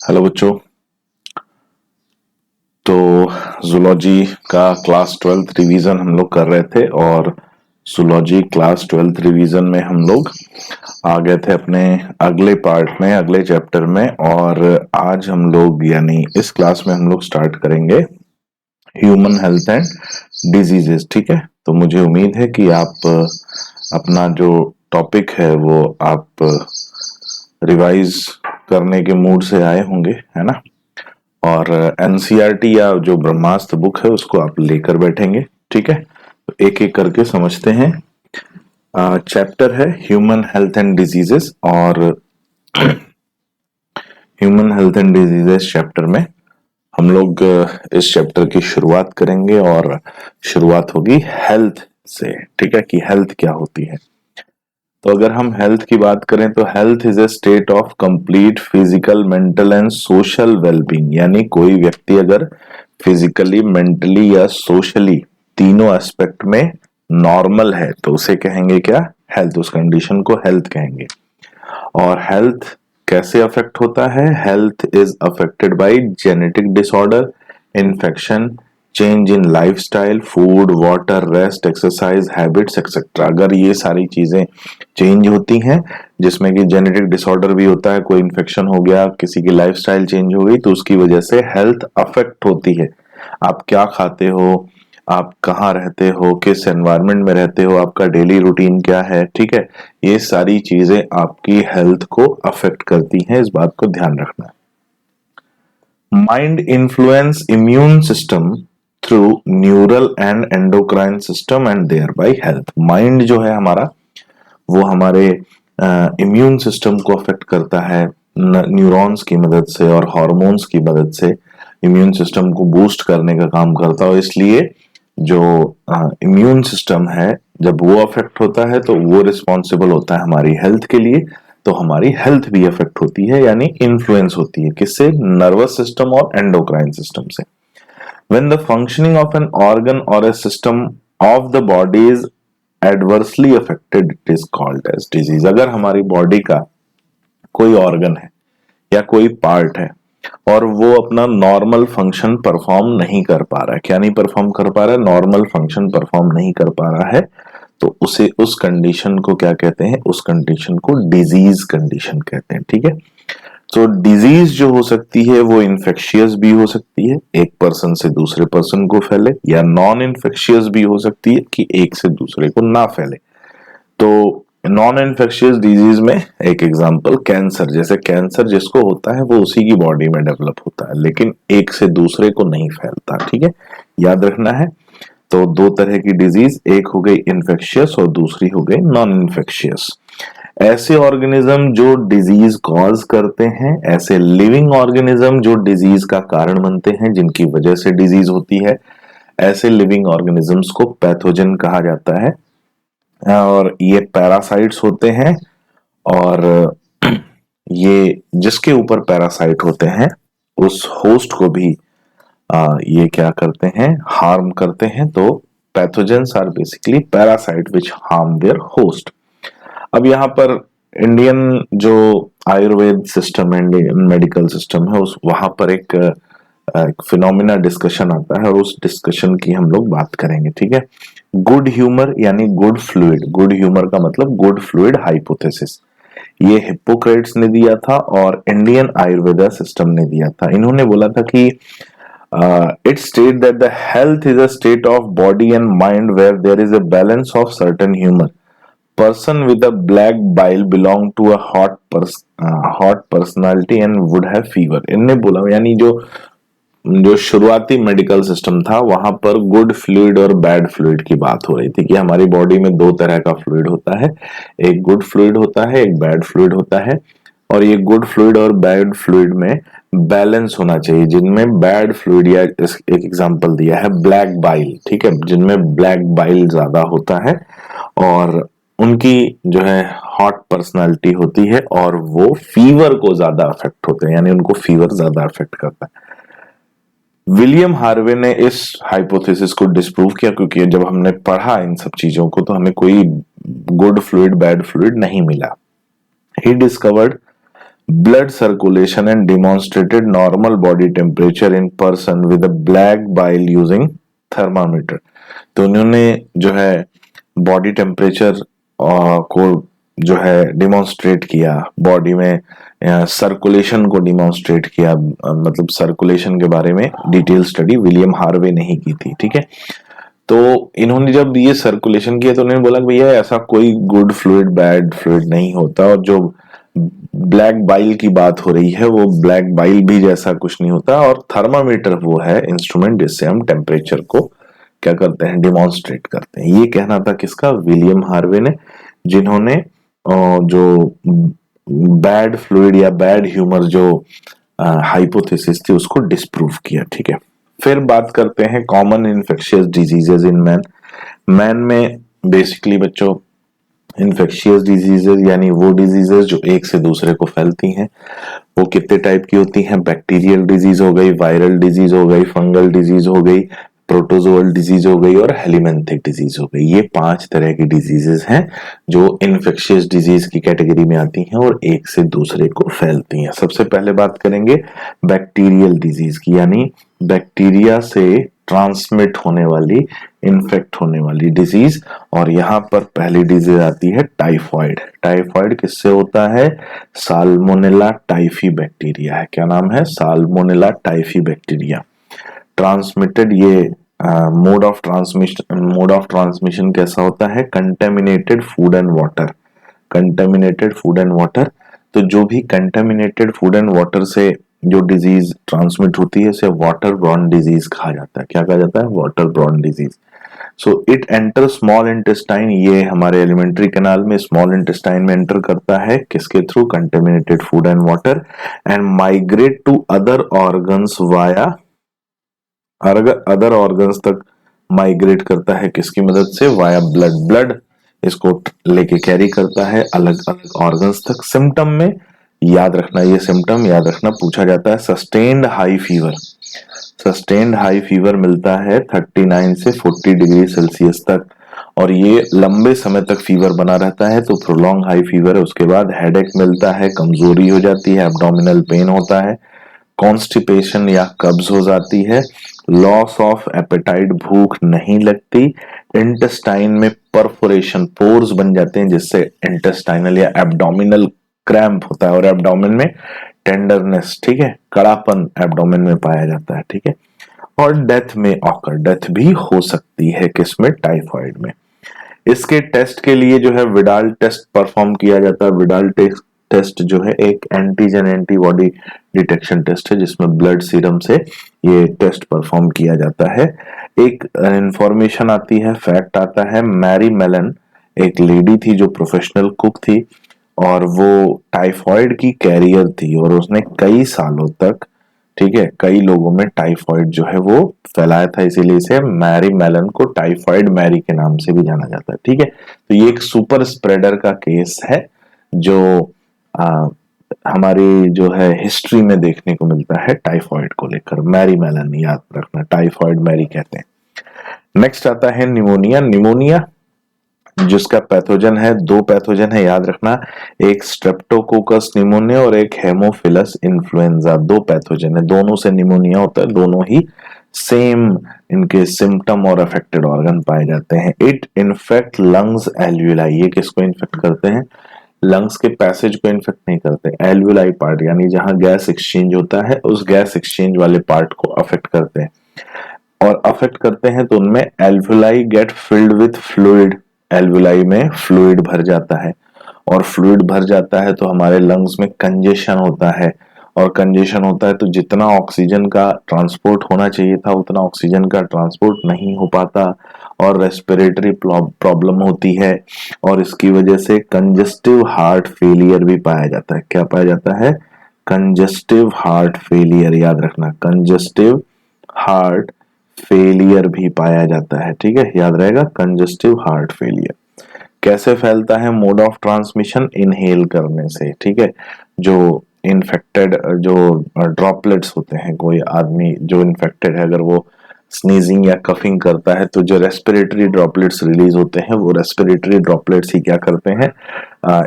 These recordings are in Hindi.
हेलो बच्चों। तो जूलॉजी का क्लास 12th रिवीजन हम लोग कर रहे थे और जूलॉजी क्लास 12th रिवीजन में हम लोग आ गए थे अपने अगले पार्ट में, अगले चैप्टर में। और आज हम लोग यानी इस क्लास में हम लोग स्टार्ट करेंगे ह्यूमन हेल्थ एंड डिजीजेस। ठीक है, तो मुझे उम्मीद है कि आप अपना जो टॉपिक है वो आप रिवाइज करने के मूड से आए होंगे, है ना। और एनसीईआरटी या जो ब्रह्मास्त्र बुक है उसको आप लेकर बैठेंगे। ठीक है, तो एक एक करके समझते हैं। चैप्टर है ह्यूमन हेल्थ एंड डिजीजेस, और human health and diseases chapter में हम लोग इस चैप्टर की शुरुआत करेंगे और शुरुआत होगी हेल्थ से। ठीक है, कि हेल्थ क्या होती है। तो अगर हम हेल्थ की बात करें तो health is a state of complete physical, mental and social wellbeing. यानी कोई व्यक्ति अगर फिजिकली, मेंटली या सोशली तीनों एस्पेक्ट में नॉर्मल है तो उसे कहेंगे क्या? हेल्थ। उस कंडीशन को हेल्थ कहेंगे। और हेल्थ कैसे अफेक्ट होता है? Health is affected by genetic disorder, infection, change in lifestyle, food, water, rest, exercise habits etcetera. अगर ये सारी चीजें चेंज होती हैं, जिसमें कि जेनेटिक डिसऑर्डर भी होता है, कोई इन्फेक्शन हो गया, किसी की लाइफस्टाइल चेंज हो गई, तो उसकी वजह से हेल्थ अफेक्ट होती है। आप क्या खाते हो, आप कहाँ रहते हो, किस एनवायरनमेंट में रहते हो, आपका डेली रूटीन क्या है, ठीक है, ये सारी चीजें आपकी हेल्थ को अफेक्ट करती हैं। इस बात को ध्यान रखना है। Mind influence immune system through neural and endocrine system and thereby health. Mind जो है हमारा, वो हमारे इम्यून सिस्टम को अफेक्ट करता है न्यूरॉन्स की मदद से और हार्मोन्स की मदद से। इम्यून सिस्टम को बूस्ट करने का काम करता है। इसलिए जो इम्यून सिस्टम है, जब वो अफेक्ट होता है तो वो रिस्पॉन्सिबल होता है हमारी हेल्थ के लिए। तो हमारी हेल्थ भी अफेक्ट होती है, यानी इन्फ्लुएंस होती है। किससे? नर्वस सिस्टम और एंडोक्राइन सिस्टम से। When the functioning of an organ or a system of the body is adversely affected, it is called as disease. अगर हमारी बॉडी का कोई ऑर्गन है या कोई पार्ट है और वो अपना नॉर्मल फंक्शन परफॉर्म नहीं कर पा रहा है, क्या नहीं परफॉर्म कर पा रहा है? नॉर्मल फंक्शन परफॉर्म नहीं कर पा रहा है, तो उसे, उस कंडीशन को क्या कहते हैं? उस कंडीशन को डिजीज कंडीशन कहते हैं। ठीक है, तो डिजीज जो हो सकती है वो इन्फेक्शियस भी हो सकती है, एक पर्सन से दूसरे पर्सन को फैले, या नॉन इन्फेक्शियस भी हो सकती है कि एक से दूसरे को ना फैले। तो नॉन इन्फेक्शियस डिजीज में एक एग्जांपल कैंसर। जैसे कैंसर जिसको होता है वो उसी की बॉडी में डेवलप होता है, लेकिन एक से दूसरे को नहीं फैलता। ठीक है, याद रखना है। तो दो तरह की डिजीज, एक हो गई इन्फेक्शियस और दूसरी हो गई नॉन इन्फेक्शियस। ऐसे ऑर्गेनिज्म जो डिजीज कॉज करते हैं, ऐसे लिविंग ऑर्गेनिज्म जो डिजीज का कारण बनते हैं, जिनकी वजह से डिजीज होती है, ऐसे लिविंग ऑर्गेनिजम्स को पैथोजन कहा जाता है। और ये पैरासाइट्स होते हैं, और ये जिसके ऊपर पैरासाइट होते हैं उस होस्ट को भी ये क्या करते हैं? हार्म करते हैं। तो pathogens are basically parasite which harm their host. अब यहाँ पर इंडियन जो आयुर्वेद सिस्टम है, इंडियन मेडिकल सिस्टम है, उस वहां पर एक फिनोमिना डिस्कशन आता है और उस डिस्कशन की हम लोग बात करेंगे। ठीक है, गुड ह्यूमर यानी गुड फ्लूइड। गुड ह्यूमर का मतलब गुड फ्लूइड हाइपोथेसिस। ये हिप्पोक्रेट्स ने दिया था और इंडियन आयुर्वेदा सिस्टम ने दिया था। इन्होंने बोला था कि it state that the health is a state of body and mind where there is a balance of certain humour person with a black bile belong to a hot personality and would have fever। इनने बोला, यानी जो जो शुरुआती मेडिकल सिस्टम था वहां पर गुड फ्लूइड और बैड फ्लूइड की बात हो रही थी कि हमारी बॉडी में दो तरह का फ्लूइड होता है, एक गुड फ्लूइड होता है, एक बैड फ्लूइड होता है। और ये गुड फ्लूइड और बैड फ्लूइड में बैलेंस होना चाहिए। जिनमें बैड फ्लूइड, या एक एग्जांपल दिया है ब्लैक बाइल, ठीक है, जिनमें ब्लैक बाइल ज्यादा होता है और उनकी जो है हॉट पर्सनालिटी होती है और वो फीवर को ज्यादा अफेक्ट होते हैं, यानी उनको फीवर ज्यादा अफेक्ट करता है। विलियम हार्वे ने इस हाइपोथेसिस को डिस्प्रूव किया, क्योंकि जब हमने पढ़ा इन सब चीजों को तो हमें कोई गुड फ्लूइड बैड फ्लूइड नहीं मिला। He discovered blood circulation and demonstrated normal body temperature in person with a black bile using thermometer। तो उन्होंने जो है बॉडी टेम्परेचर को जो है डिमॉन्स्ट्रेट किया, बॉडी में सर्कुलेशन को डिमॉन्स्ट्रेट किया, मतलब सर्कुलेशन के बारे में डिटेल स्टडी विलियम हार्वे ने ही की थी। ठीक है, तो इन्होंने जब ये सर्कुलेशन किया तो उन्होंने बोला भैया ऐसा कोई गुड फ्लूइड बैड फ्लूइड नहीं होता, और जो ब्लैक बाइल की बात हो रही है वो ब्लैक बाइल भी जैसा कुछ नहीं होता, और थर्मामीटर वो है इंस्ट्रूमेंट जिससे हम टेम्परेचर को क्या करते हैं, डिमॉन्स्ट्रेट करते हैं। ये कहना था किसका, विलियम हार्वे ने, जिन्होंने जो बैड फ्लूइड या बैड ह्यूमर जो हाइपोथेसिस थी उसको डिस्प्रूव किया। ठीक है, फिर बात करते हैं common infectious diseases in man. Man में बेसिकली बच्चों इन्फेक्शियस डिजीजेज यानी वो डिजीजेज जो एक से दूसरे को फैलती हैं, वो कितने टाइप की होती हैं, बैक्टीरियल डिजीज हो गई, वायरल डिजीज हो गई, फंगल डिजीज हो गई, प्रोटोजोअल डिजीज हो गई और हेलिमेंथिक डिजीज हो गई। ये 5 तरह की डिजीजेस हैं जो इन्फेक्शियस डिजीज की कैटेगरी में आती हैं और एक से दूसरे को फैलती हैं। सबसे पहले बात करेंगे बैक्टीरियल डिजीज की, यानी बैक्टीरिया से ट्रांसमिट होने वाली, इन्फेक्ट होने वाली डिजीज। और यहाँ पर पहली डिजीज आती है टाइफॉइड। टाइफॉइड किससे होता है, साल्मोनेला टाइफी बैक्टीरिया है। क्या नाम है, साल्मोनेला टाइफी बैक्टीरिया। ट्रांसमिटेड, ये मोड ऑफ ट्रांसमिशन कैसा होता है, contaminated food and water. Contaminated food and water, तो जो भी कंटेमिनेटेड फूड एंड वाटर से जो डिजीज ट्रांसमिट होती है उसे वाटर ब्रॉन डिजीज कहा जाता है। क्या कहा जाता है, water borne disease. So it enter small intestine, ये हमारे एलिमेंट्री कैनाल में स्मॉल इंटेस्टाइन में एंटर करता है, किसके through, contaminated food and water, and migrate to other organs via, other organs तक माइग्रेट करता है, किसकी मदद से, वाया ब्लड। ब्लड इसको लेके कैरी करता है अलग अलग ऑर्गन्स तक। सिम्टम में याद रखना, ये सिम्टम याद रखना, पूछा जाता है sustained high fever. Sustained high fever मिलता है 39 से 40 डिग्री सेल्सियस तक, और ये लंबे समय तक फीवर बना रहता है, तो प्रोलॉन्ग हाई फीवर है। उसके बाद हेडेक मिलता है, कमजोरी हो जाती है, एब्डोमिनल पेन होता है, कॉन्स्टिपेशन या कब्ज हो जाती है, लॉस ऑफ एपेटाइट, भूख नहीं लगती, इंटेस्टाइन में परफोरेशन, पोर्स बन जाते हैं जिससे इंटेस्टाइनल या एब्डोमिनल क्रैम्प होता है, और एब्डोमेन में टेंडरनेस, ठीक है, कड़ापन एब्डोमेन में पाया जाता है। ठीक है, और डेथ में ऑकर, डेथ भी हो सकती है किसमें, टाइफाइड में। इसके टेस्ट के लिए जो है विडाल टेस्ट परफॉर्म किया जाता है। विडाल टेस्ट जो है एक एंटीजन एंटीबॉडी डिटेक्शन टेस्ट है जिसमें ब्लड सीरम से ये टेस्ट परफॉर्म किया जाता है। एक इंफॉर्मेशन आती है, फैक्ट आता है, मैरी मेलन एक लेडी थी जो प्रोफेशनल कुक थी और वो टाइफॉइड की कैरियर थी, और उसने कई सालों तक, ठीक है, कई लोगों में टाइफॉइड जो है वो फैलाया था, इसीलिए इसे मैरी मेलन को टाइफॉइड मैरी के नाम से भी जाना जाता है। ठीक है, तो ये एक सुपर स्प्रेडर का केस है जो हमारी जो है हिस्ट्री में देखने को मिलता है टाइफॉइड को लेकर। मैरी मेलन याद रखना, टाइफॉइड मैरी कहते हैं। नेक्स्ट आता है निमोनिया। निमोनिया जिसका पैथोजन है, 2 पैथोजन है याद रखना, एक स्ट्रेप्टोकोकस निमोनिया और एक हेमोफिलस इन्फ्लुएंजा। 2 पैथोजन है, दोनों से निमोनिया होता है, दोनों ही सेम इनके सिम्टम और अफेक्टेड ऑर्गन पाए जाते हैं। इट इन्फेक्ट लंग्स एल्विलाई, ये किसको इन्फेक्ट करते हैं, लंग्स के पैसेज को इन्फेक्ट नहीं करते, एल्विलाई पार्ट यानी जहां गैस एक्सचेंज होता है उस गैस एक्सचेंज वाले पार्ट को अफेक्ट करते हैं, और अफेक्ट करते हैं तो उनमें alveoli get filled with fluid, alveoli में फ्लूइड भर जाता है, और फ्लूइड भर जाता है तो हमारे लंग्स में कंजेशन होता है, और कंजेशन होता है तो जितना ऑक्सीजन का ट्रांसपोर्ट होना चाहिए था उतना ऑक्सीजन का ट्रांसपोर्ट नहीं हो पाता, और रेस्पिरेटरी प्रॉब्लम होती है, और इसकी वजह से कंजेस्टिव हार्ट फेलियर भी पाया जाता है। क्या पाया जाता है, कंजेस्टिव हार्ट फेलियर, याद रखना, कंजेस्टिव हार्ट फेलियर भी पाया जाता है। ठीक है, याद रहेगा, कंजेस्टिव हार्ट फेलियर। कैसे फैलता है, मोड ऑफ ट्रांसमिशन, इनहेल करने से। ठीक है, जो इन्फेक्टेड जो ड्रॉपलेट्स होते हैं, कोई आदमी जो इन्फेक्टेड है अगर वो स्नीजिंग या कफिंग करता है तो जो रेस्पिरेटरी ड्रॉपलेट्स रिलीज होते हैं वो रेस्पिरेटरी ड्रॉपलेट्स ही क्या करते हैं,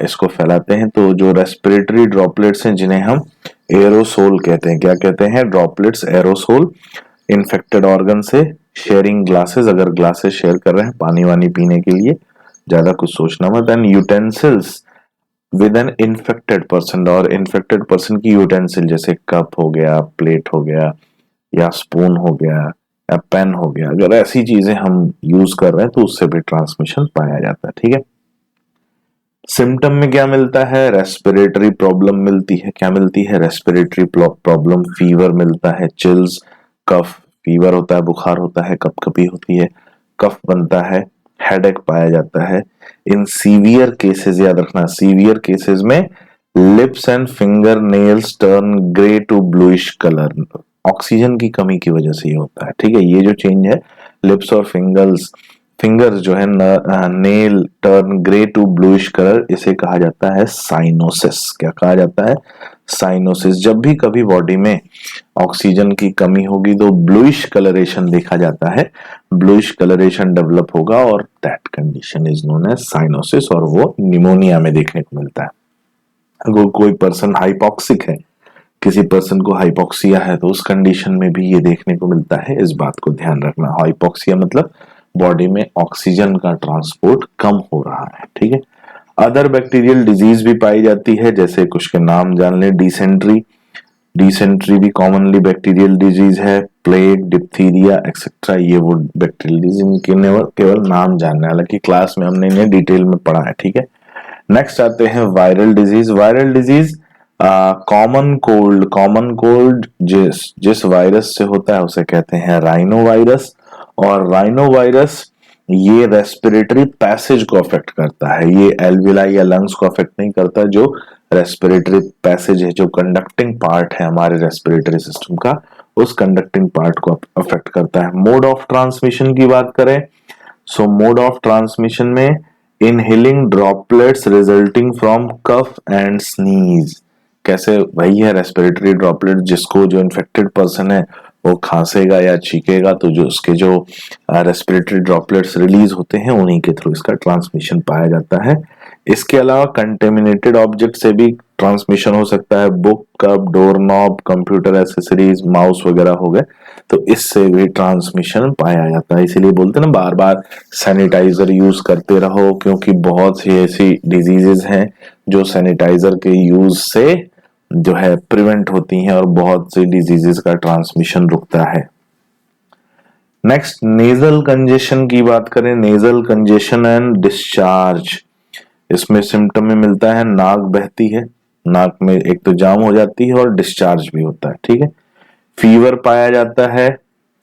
इसको फैलाते हैं। तो जो रेस्पिरेटरी ड्रॉपलेट्स हैं जिन्हें हम एरोसोल कहते हैं, क्या कहते हैं, ड्रॉपलेट्स एरोसोल। इन्फेक्टेड ऑर्गन से शेयरिंग ग्लासेस, अगर ग्लासेस शेयर कर रहे हैं पानी वानी पीने के लिए, ज्यादा कुछ सोचना मत। And utensils with an infected person, और इन्फेक्टेड पर्सन की यूटेंसिल जैसे कप हो गया, प्लेट हो गया, या स्पून हो गया, या पेन हो गया, अगर ऐसी चीजें हम यूज कर रहे हैं तो उससे भी ट्रांसमिशन पाया जाता है। ठीक है, सिम्टम में क्या मिलता है, रेस्पिरेटरी प्रॉब्लम मिलती है। क्या मिलती है, रेस्पिरेटरी प्रॉब्लम, फीवर मिलता है, चिल्स, कफ, फीवर होता है, बुखार होता है, कपकपी होती है, कफ बनता है, हेडेक पाया जाता है। इन सीवियर केसेस, याद रखना, सीवियर केसेस में lips and finger nails turn grey to bluish colour, oxygen की कमी की वजह से ये होता है। ठीक है, ये जो चेंज है, लिप्स और फिंगर्स जो है, nail turn grey to bluish colour, इसे कहा जाता है साइनोसिस। क्या कहा जाता है, साइनोसिस। जब भी कभी बॉडी में ऑक्सीजन की कमी होगी तो ब्लूइश कलरेशन देखा जाता है, ब्लूइश कलरेशन डेवलप होगा, और that condition is known as cyanosis, और वो निमोनिया में देखने को मिलता है। अगर कोई पर्सन हाइपोक्सिक है, किसी पर्सन को हाइपोक्सिया है, तो उस कंडीशन में भी ये देखने को मिलता है। इस बात को ध्यान रखना, हाइपोक्सिया मतलब बॉडी में ऑक्सीजन का ट्रांसपोर्ट कम हो रहा है। ठीक है, अदर बैक्टीरियल डिजीज भी पाई जाती है, जैसे कुछ के नाम जान ले, डिसेंट्री, डिसेंट्री भी कॉमनली बैक्टीरियल डिजीज है, प्लेग, डिप्थीरिया एक्सेट्रा, ये वो बैक्टीरियल डिजीज, इनके केवल नाम जानना है, हालांकि क्लास में हमने इन्हें डिटेल में पढ़ा है। ठीक है, नेक्स्ट आते हैं viral disease. Viral disease common cold, common cold जिस वायरस से होता है उसे कहते हैं राइनो वायरस, और राइनो वायरस ये रेस्पिरेटरी पैसेज को अफेक्ट करता है, ये एल्विलाई या लंग्स को अफेक्ट नहीं करता, जो रेस्पिरेटरी पैसेज है, जो कंडक्टिंग पार्ट है हमारे रेस्पिरेटरी सिस्टम का, उस कंडक्टिंग पार्ट को अफेक्ट करता है। मोड ऑफ ट्रांसमिशन की बात करें, सो मोड ऑफ ट्रांसमिशन में inhaling droplets resulting from cough and sneeze, कैसे, वही है रेस्पिरेटरी ड्रॉपलेट, जिसको जो इन्फेक्टेड पर्सन है वो खांसेगा या छींकेगा तो जो उसके जो रेस्पिरेटरी ड्रॉपलेट्स रिलीज होते हैं उन्हीं के थ्रू इसका ट्रांसमिशन पाया जाता है। इसके अलावा कंटेमिनेटेड ऑब्जेक्ट से भी ट्रांसमिशन हो सकता है, book, cup, door knob, computer accessories, mouse वगैरह हो गए, तो इससे भी ट्रांसमिशन पाया जाता है। इसीलिए बोलते हैं ना बार बार सैनिटाइजर यूज करते रहो, क्योंकि बहुत सी ऐसी डिजीजेस हैं जो सैनिटाइजर के यूज से जो है प्रिवेंट होती हैं, और बहुत सी डिजीजेस का ट्रांसमिशन रुकता है। नेक्स्ट, नेजल कंजेशन की बात करें, नेजल कंजेशन एंड डिस्चार्ज, इसमें सिम्टम में मिलता है, नाक बहती है, नाक में एक तो जाम हो जाती है और डिस्चार्ज भी होता है। ठीक है, फीवर पाया जाता है,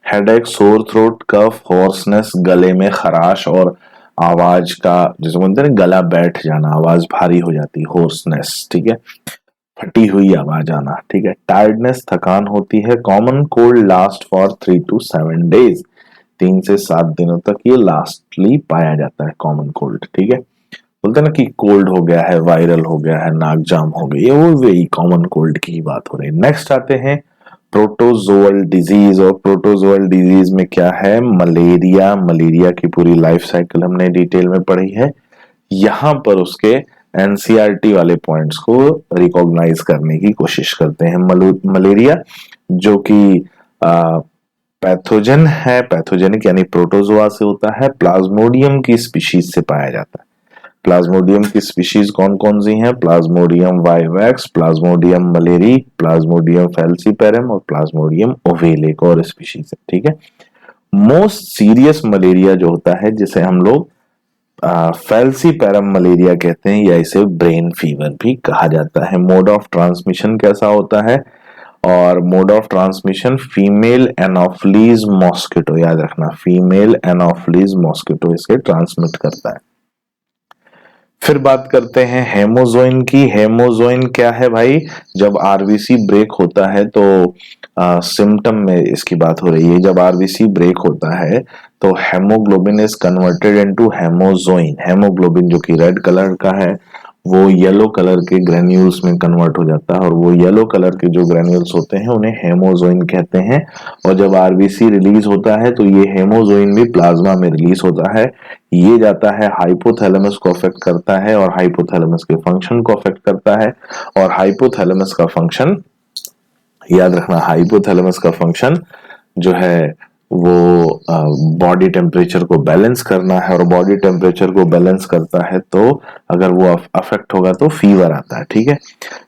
हेडेक, सोर थ्रोट, कफ, हॉर्सनेस, गले में खराश और आवाज का, जैसे बोलते हैं गला बैठ जाना, आवाज भारी हो जाती है, हॉर्सनेस। ठीक है, फटी हुई आवाज आना। ठीक है, टायर्डनेस, थकान होती है। Common cold last for 3 to 7 days, 3 से 7 दिनों तक ये लास्टली पाया जाता है कॉमन कोल्ड। ठीक है, बोलते हैं ना कि कोल्ड हो गया है, वायरल हो गया है, नाक जाम हो गई है, वो वही कॉमन कोल्ड की ही बात हो रही है। नेक्स्ट आते हैं प्रोटोजोअल डिजीज, और प्रोटोजोअल डिजीज में क्या है, मलेरिया, मलेरिया की पूरी लाइफ साइकिल हमने डिटेल में पढ़ी है। यहां पर उसके एनसीईआरटी वाले पॉइंट्स को रिकॉग्नाइज करने की कोशिश करते हैं। मलेरिया जो कि पैथोजन है, पैथोजेनिक यानी प्रोटोजोआ से होता है, प्लाज्मोडियम की स्पीशीज से पाया जाता है। प्लाज्मोडियम की स्पीशीज कौन कौन सी हैं, Plasmodium vivax, Plasmodium malariae, Plasmodium falciparum और प्लाज्मोडियम ओवेल, एक और स्पीशीज है। ठीक है, मोस्ट सीरियस मलेरिया जो होता है जिसे हम लोग फैल्सीपेरम मलेरिया कहते हैं, या इसे ब्रेन फीवर भी कहा जाता है। मोड ऑफ ट्रांसमिशन कैसा होता है, और mode of transmission female Anopheles mosquito, याद रखना, फीमेल एनोफ्लीज मॉस्किटो इसे ट्रांसमिट करता है। फिर बात करते हैं हेमोजोइन की। हेमोजोइन क्या है भाई, जब आरबीसी ब्रेक होता है तो सिम्टम में इसकी बात हो रही है, जब आरबीसी ब्रेक होता है तो haemoglobin is converted into haemozoin, haemoglobin जो कि रेड कलर का है वो येलो कलर के ग्रेन्यूल्स में कन्वर्ट हो जाता है, और वो येलो कलर के जो ग्रेन्यूल्स होते हैं उन्हें हेमोजोइन कहते हैं। और जब आरबीसी रिलीज होता है तो ये हेमोजोइन भी प्लाज्मा में रिलीज होता है। ये जाता है हाइपोथैलेमस को अफेक्ट करता है, और हाइपोथैलेमस के फंक्शन को अफेक्ट करता है। और हाइपोथैलेमस का फंक्शन याद रखना, हाइपोथैलेमस का फंक्शन जो है वो बॉडी टेम्परेचर को बैलेंस करना है, और बॉडी टेम्परेचर को बैलेंस करता है तो अगर वो अफेक्ट होगा तो फीवर आता है। ठीक है,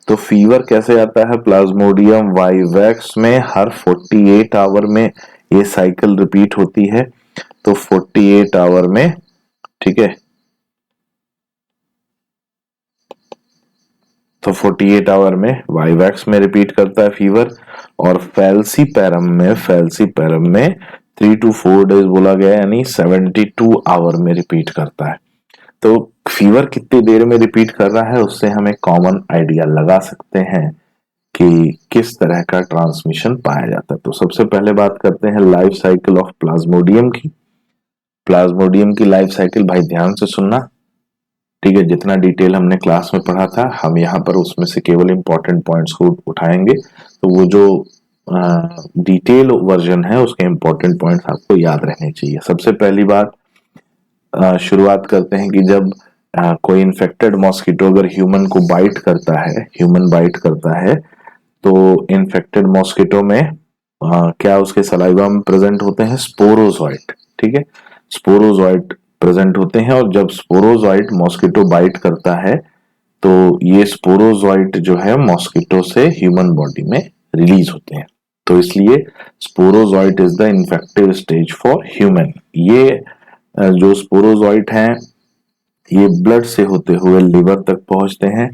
तो फीवर कैसे आता है? प्लाज्मोडियम वाइवैक्स में हर 48 आवर में ये साइकिल रिपीट होती है। तो 48 आवर में, ठीक है, तो 48 आवर में वाइवैक्स में रिपीट करता है फीवर। और फैल्सीपैरम में 3 to 4 डेज बोला गया, यानी 72 आवर में रिपीट करता है। तो फीवर कितनी देर में रिपीट कर रहा है उससे हम एक कॉमन आइडिया लगा सकते हैं कि किस तरह का ट्रांसमिशन पाया जाता है। तो सबसे पहले बात करते हैं लाइफ साइकिल ऑफ प्लाज्मोडियम की। प्लाज्मोडियम की लाइफ साइकिल, भाई ध्यान से सुनना, ठीक है, जितना डिटेल हमने क्लास में पढ़ा था हम यहाँ पर उसमें से केवल इंपॉर्टेंट पॉइंट्स को उठाएंगे। तो वो जो डिटेल वर्जन है उसके इंपॉर्टेंट पॉइंट्स आपको याद रहने चाहिए। सबसे पहली बात, शुरुआत करते हैं कि जब कोई इन्फेक्टेड मॉस्किटो अगर ह्यूमन को बाइट करता है, ह्यूमन बाइट करता है, तो इन्फेक्टेड मॉस्किटो में क्या उसके सलाइवा में प्रेजेंट होते हैं? स्पोरोजोइट। ठीक है, स्पोरोजोइट प्रेजेंट होते हैं, और जब स्पोरोजोइट मॉस्किटो बाइट करता है तो ये स्पोरोजोइट जो है मॉस्किटो से ह्यूमन बॉडी में रिलीज होते हैं। तो इसलिए sporozoite is the infective stage for human. ये जो स्पोरोजोइट हैं ये ब्लड से होते हुए लिवर तक पहुंचते हैं।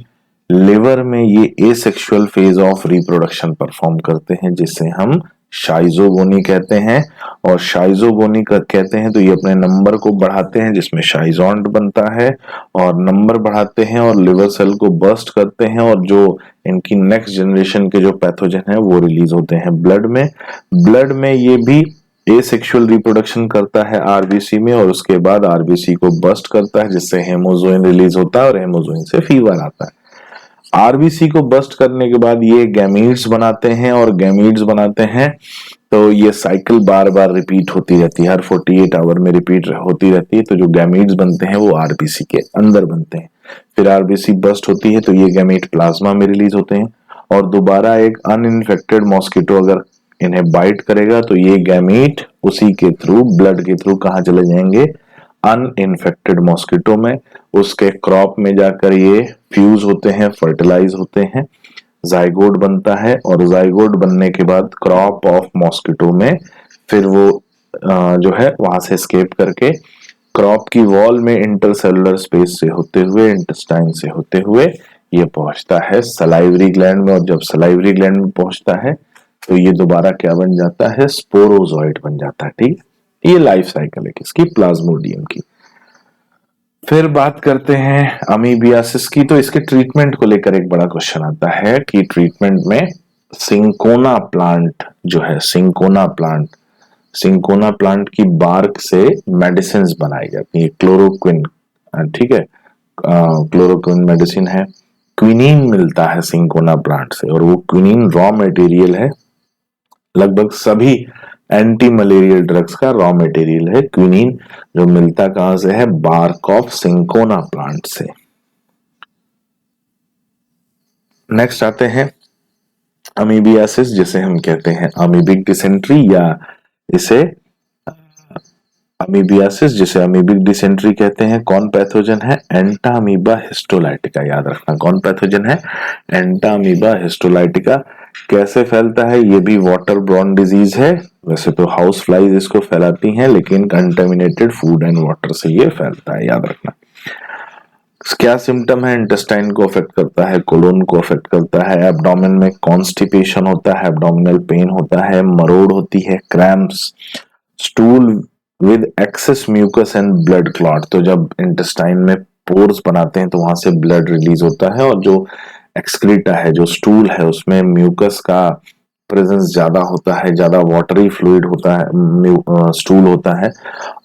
लिवर में ये asexual phase of reproduction perform करते हैं, जिसे हम शाइजोगोनी कहते हैं। और शाइजोगोनी कहते हैं तो ये अपने नंबर को बढ़ाते हैं जिसमें शाइजोंट बनता है, और नंबर बढ़ाते हैं और लिवर सेल को बर्स्ट करते हैं, और जो इनकी नेक्स्ट जनरेशन के जो पैथोजन है वो रिलीज होते हैं ब्लड में। ब्लड में ये भी एसेक्सुअल रिप्रोडक्शन करता है आरबीसी में, और उसके बाद आरबीसी को बर्स्ट करता है जिससे हेमोजोइन रिलीज होता है, और हेमोजोइन से फीवर आता है। आरबीसी को बस्ट करने के बाद ये गैमीट्स बनाते हैं, और गैमीट्स बनाते हैं तो ये साइकिल बार बार रिपीट होती रहती है, हर 48 आवर में रिपीट होती रहती है। तो जो गैमीट्स बनते हैं वो आरबीसी के अंदर बनते हैं। फिर आरबीसी बस्ट होती है तो ये गैमीट प्लाज्मा में रिलीज होते हैं, और दोबारा एक अनइन्फेक्टेड मॉस्किटो अगर इन्हें बाइट करेगा तो ये गैमीट उसी के थ्रू, ब्लड के थ्रू कहाँ चले जाएंगे? अनइन्फेक्टेड मॉस्किटो में। उसके क्रॉप में जाकर ये फ्यूज होते हैं, फर्टिलाइज होते हैं, जाइगोट बनता है, और जाइगोट बनने के बाद क्रॉप ऑफ मॉस्किटो में फिर वो जो है वहां से एस्केप करके क्रॉप की वॉल में इंटरसेलुलर स्पेस से होते हुए, इंटेस्टाइन से होते हुए ये पहुंचता है सलाइवरी ग्लैंड में। और जब सलाइवरी ग्लैंड में पहुंचता है तो ये दोबारा क्या बन जाता है? स्पोरोजोइट बन जाता है। ठीक, ये लाइफ साइकिल है किसकी? प्लाज्मोडियम की। फिर बात करते हैं अमीबियासिस की। तो इसके ट्रीटमेंट को लेकर एक बड़ा क्वेश्चन आता है कि ट्रीटमेंट में सिंकोना प्लांट जो है, सिंकोना प्लांट की बार्क से मेडिसिन बनाई जाती है, क्लोरोक्विन। ठीक है, क्लोरोक्विन मेडिसिन है। क्विनीन मिलता है सिंकोना प्लांट से, और वो क्विनीन रॉ मटेरियल है। लगभग सभी एंटी मलेरियल ड्रग्स का रॉ मटेरियल है क्विनीन, जो मिलता कहां से है? बार्क ऑफ सिंकोना प्लांट से। नेक्स्ट आते हैं अमीबियासिस, जिसे हम कहते हैं अमीबिक डिसेंट्री, या इसे अमीबियासिस जिसे अमीबिक डिसेंट्री कहते हैं। कौन पैथोजन है? Entamoeba histolytica. याद रखना कौन पैथोजन है? Entamoeba histolytica. कैसे फैलता है? ये भी वाटर ब्रॉन डिजीज है। वैसे तो हाउस फ्लाइज इसको फैलाती हैं, लेकिन कंटेमिनेटेड फूड एंड वाटर से ये फैलता है, याद रखना। क्या सिम्टम है? इंटेस्टाइन को अफेक्ट करता है, कोलोन को अफेक्ट करता है, एब्डोमेन में कॉन्स्टिपेशन होता है, एब्डोमिनल पेन होता है, मरोड़ होती है, cramps, stool with excess mucus and blood clot. तो जब इंटेस्टाइन में पोर्स बनाते हैं तो वहां से ब्लड रिलीज होता है, और जो एक्सक्रीटा है, जो स्टूल है, उसमें म्यूकस का प्रेजेंस ज्यादा होता है, ज्यादा वाटरी फ्लूइड होता है, स्टूल होता है,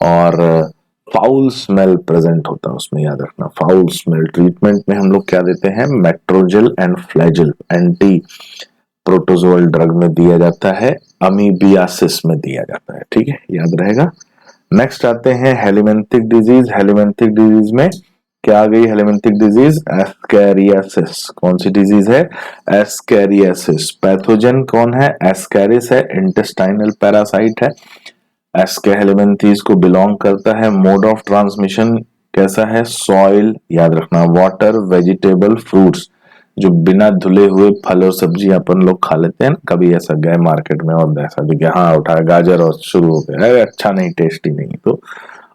और फाउल स्मेल प्रेजेंट होता है उसमें, याद रखना। फाउल स्मेल ट्रीटमेंट में हम लोग क्या देते हैं, Metrogyl and Flagyl anti protozoal drug में दिया जाता है, अमीबियासिस में दिया जाता है, ठीक है, याद रहेगा। नेक्स्ट आते हैं हेलिमेंथिक डिजीज। हेलिमेंथिक डिजीज में क्या आ गई, हेलिमेंथिक डिजीज एस्कैरियासिस। कौन सी डिजीज है, एस्कैरियासिस। पैथोजन कौन है, एस्कैरिस है, इंटेस्टाइनल पैरासाइट है। एस्के हेलिमेंथीज को बिलोंग करता है। मोड ऑफ ट्रांसमिशन कैसा है, सॉइल, याद रखना, वाटर, वेजिटेबल, फ्रूट्स। जो बिना धुले हुए फल और सब्जी अपन लोग खा लेते हैं ना, कभी ऐसा गए मार्केट में और ऐसा दिखे, हाँ उठाया गाजर और शुरू हो गया, अरे अच्छा नहीं, टेस्टी नहीं, तो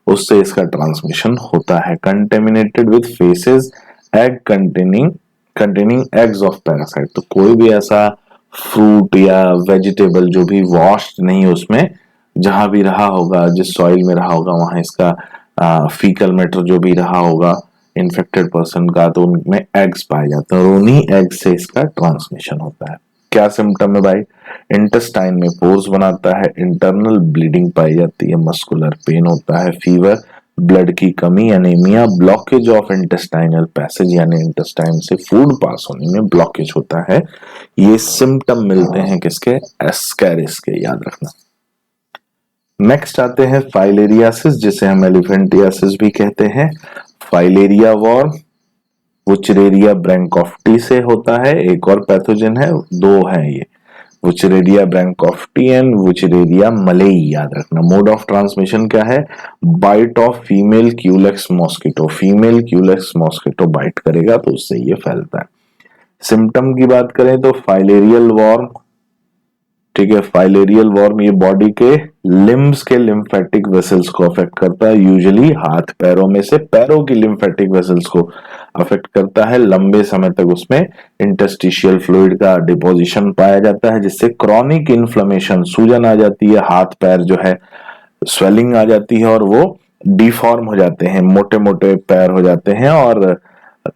उससे इसका ट्रांसमिशन होता है। Contaminated with faces, egg containing eggs of parasite. तो कोई भी ऐसा फ्रूट या वेजिटेबल जो भी वॉश्ड नहीं है उसमें, जहां भी रहा होगा, जिस सॉइल में रहा होगा, वहां इसका फीकल मैटर जो भी रहा होगा इन्फेक्टेड पर्सन का, तो उनमें एग्स पाए जाते हैं और उन्हीं एग से इसका ट्रांसमिशन होता है। क्या सिम्टम है भाई, इंटेस्टाइन में पोर्स बनाता है, इंटरनल ब्लीडिंग पाई जाती है, मस्कुलर पेन होता है, फीवर, ब्लड की कमी, anaemia, blockage of intestinal passage, यानी इंटेस्टाइन से फूड पास होने में ब्लॉकेज होता है। ये सिम्टम मिलते हैं किसके, एस्कैरिस के, याद रखना। नेक्स्ट आते हैं फाइलेरियासिस, जिसे हम एलिफेंटियासिस भी कहते हैं। फाइलेरिया वॉर्म वुचरेरिया ब्रैंकोफ्टी से होता है। एक और पैथोजन है, दो है ये, Wuchereria bancrofti and Wuchereria malayi, याद रखना। मोड ऑफ ट्रांसमिशन क्या है, bite of female Culex mosquito. Female Culex mosquito bite करेगा तो उससे ये फैलता है। सिम्टम की बात करें तो फाइलेरियल वॉर्म, ठीक है, फाइलेरियल वॉर्म ये बॉडी के लिम्स के लिम्फेटिक वेसल्स को अफेक्ट करता है, यूजुअली हाथ पैरों में से पैरों की लिम्फेटिक वेसल्स को अफेक्ट करता है। लंबे समय तक उसमें इंटरस्टिशियल फ्लूइड का डिपोजिशन पाया जाता है, जिससे क्रॉनिक इन्फ्लेमेशन, सूजन आ जाती है, हाथ पैर जो है स्वेलिंग आ जाती है और वो डिफॉर्म हो जाते हैं, मोटे मोटे पैर हो जाते हैं और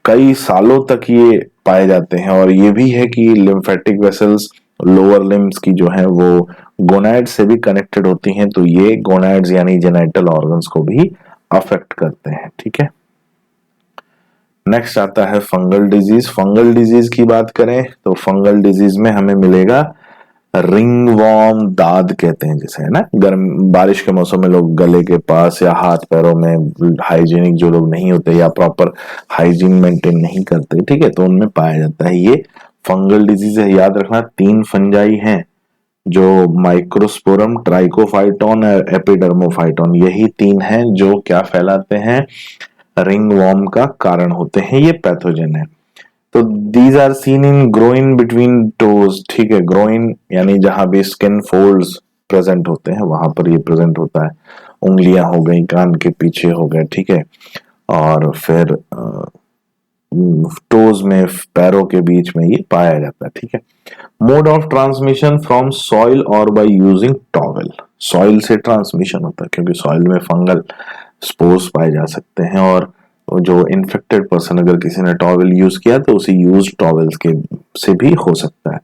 कई सालों तक ये पाए जाते हैं। और ये भी है कि लिम्फेटिक वेसल्स लोअर लिम्स की जो है वो गोनाइड से भी कनेक्टेड होती हैं, तो ये गोनाइड्स यानी जेनाइटल ऑर्गन्स को भी अफेक्ट करते हैं, ठीक है। नेक्स्ट आता है फंगल डिजीज। फंगल डिजीज की बात करें तो फंगल डिजीज में हमें मिलेगा रिंग वॉर्म, दाद कहते हैं जिसे, है ना। गर्म बारिश के मौसम में लोग गले के पास या हाथ पैरों में हाइजीनिक जो लोग नहीं होते या प्रॉपर हाइजीन मेंटेन नहीं करते, ठीक है, तो उनमें पाया जाता है ये फंगल डिजीज है। याद रखना 3 फंजाई हैं जो माइक्रोस्पोरम, ट्राइकोफाइटोन और एपिडर्मोफाइटोन, यही 3 हैं जो क्या फैलाते हैं, रिंग वॉर्म का कारण होते हैं, ये पैथोजन है। तो these are seen in groin between toes, ठीक है, ग्रोइन यानी जहां भी स्किन फोल्ड्स प्रेजेंट होते हैं वहां पर ये प्रेजेंट होता है। उंगलियां हो गई, कान के पीछे हो गए, ठीक है, और फिर टोज में, पैरों के बीच में ये पाया जाता है, ठीक है। Mode of transmission from soil और बाय यूजिंग टॉवेल। सॉइल से ट्रांसमिशन होता है क्योंकि सॉइल में फंगल स्पोर्स पाए जा सकते हैं, और जो इन्फेक्टेड पर्सन अगर किसी ने टॉवेल यूज किया तो उसी यूज टॉवेल्स के से भी हो सकता है।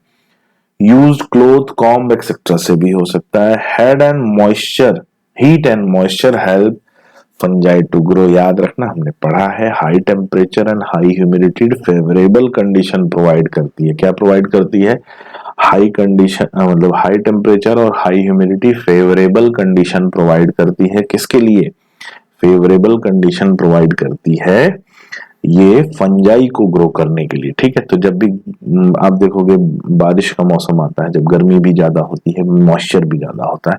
यूज्ड क्लोथ, कॉम्ब एक्सेट्रा से भी हो सकता है। Heat and moisture, heat and moisture help fungi to grow. याद रखना हमने पढ़ा है, high temperature and high humidity favourable condition provide करती है। क्या प्रोवाइड करती है, हाई कंडीशन, मतलब हाई टेम्परेचर और high humidity favourable condition provide करती है। किसके लिए, फेवरेबल कंडीशन प्रोवाइड करती है ये फंजाई को ग्रो करने के लिए, ठीक है। तो जब भी आप देखोगे बारिश का मौसम आता है, जब गर्मी भी ज्यादा होती है, मॉइस्चर भी ज्यादा होता है,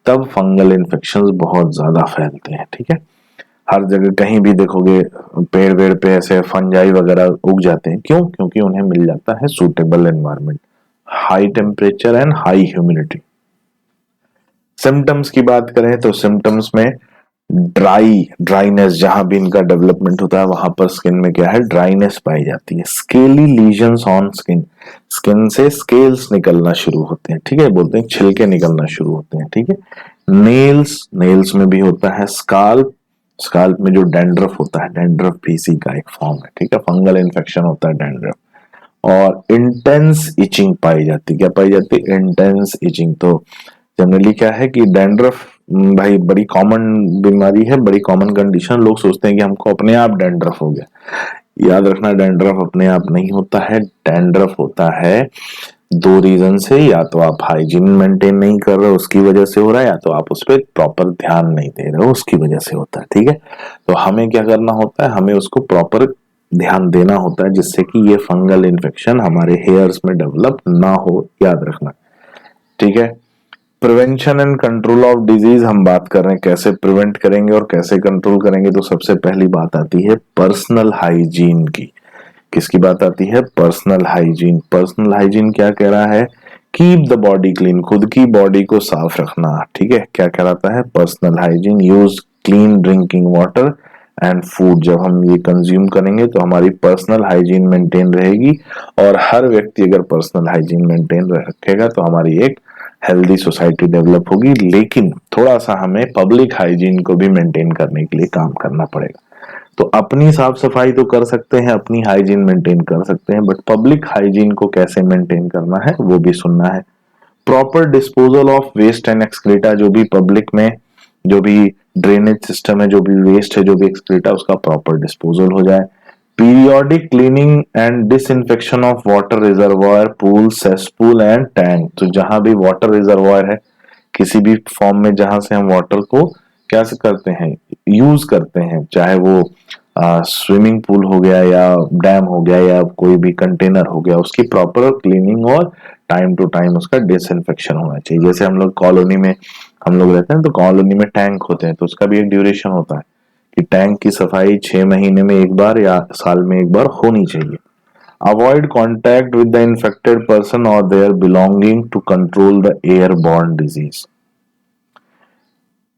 तब फंगल इन्फेक्शंस बहुत ज्यादा फैलते हैं, ठीक है। हर जगह कहीं भी देखोगे पेड़ वेड़ पे ऐसे फंजाई वगैरह उग जाते हैं, क्यों, क्योंकि उन्हें मिल जाता है suitable environment, high temperature and high humidity. Symptoms की बात करें तो सिम्टम्स में ड्राइनेस, जहां भी इनका डेवलपमेंट होता है वहां पर स्किन में क्या है, ड्राइनेस पाई जाती है। Scaly lesions on skin, skin से स्केल्स निकलना शुरू होते हैं, ठीक है, बोलते हैं छिलके निकलना शुरू होते हैं, ठीक है। नेल्स, नेल्स में भी होता है। स्काल्प, स्काल्प में जो डैंड्रफ होता है, डैंड्रफ भी इसी का एक फॉर्म है, ठीक है, फंगल इन्फेक्शन होता है डैंड्रफ। और इंटेंस इचिंग पाई जाती है, क्या पाई जाती है, इंटेंस इचिंग। तो जनरली क्या है कि डैंड्रफ भाई बड़ी कॉमन बीमारी है, बड़ी कॉमन कंडीशन। लोग सोचते हैं कि हमको अपने आप डैंड्रफ हो गया। याद रखना, डैंड्रफ अपने आप नहीं होता है। डैंड्रफ होता है दो रीजन से, या तो आप हाइजीन मेंटेन नहीं कर रहे हो उसकी वजह से हो रहा है, या तो आप उस पर प्रॉपर ध्यान नहीं दे रहे हो उसकी वजह से होता है। ठीक है, तो हमें क्या करना होता है, हमें उसको प्रॉपर ध्यान देना होता है जिससे कि ये फंगल इन्फेक्शन हमारे हेयर्स में डेवलप ना हो। याद रखना, ठीक है। Prevention and control of disease हम बात कर रहे हैं, कैसे प्रिवेंट करेंगे और कैसे कंट्रोल करेंगे। तो सबसे पहली बात आती है पर्सनल हाइजीन की। किसकी बात आती है? Personal hygiene. पर्सनल हाइजीन क्या कह रहा है? कीप द बॉडी क्लीन, खुद की बॉडी को साफ रखना। ठीक है, क्या कहलाता है? Personal hygiene. Use clean drinking water and food. जब हम ये कंज्यूम करेंगे तो हमारी पर्सनल हाइजीन मेंटेन रहेगी, और हर व्यक्ति अगर पर्सनल हाइजीन मेंटेन रखेगा तो हमारी एक हेल्दी सोसाइटी डेवलप होगी। लेकिन थोड़ा सा हमें पब्लिक हाइजीन को भी मेंटेन करने के लिए काम करना पड़ेगा। तो अपनी साफ सफाई तो कर सकते हैं, अपनी हाइजीन मेंटेन कर सकते हैं, बट पब्लिक हाइजीन को कैसे मेंटेन करना है वो भी सुनना है। Proper disposal of waste and excreta. जो भी पब्लिक में जो भी ड्रेनेज सिस्टम है, जो भी वेस्ट है, जो भी एक्सक्रीटा, उसका प्रॉपर डिस्पोजल हो जाए। Periodic cleaning and disinfection of water reservoir, pool, cesspool and tank. तो जहां भी वाटर रिजर्वायर है, किसी भी फॉर्म में जहां से हम वाटर को क्या से करते हैं, यूज करते हैं, चाहे वो स्विमिंग पूल हो गया या डैम हो गया या कोई भी कंटेनर हो गया, उसकी प्रॉपर क्लीनिंग और टाइम टू टाइम उसका डिसइंफेक्शन होना चाहिए। जैसे हम लोग कॉलोनी में हम लोग रहते हैं तो कॉलोनी में टैंक होते हैं, तो उसका भी एक ड्यूरेशन होता है कि टैंक की सफाई 6 महीने में एक बार या साल में एक बार होनी चाहिए। Avoid contact with the infected person और their belonging to control the airborne disease.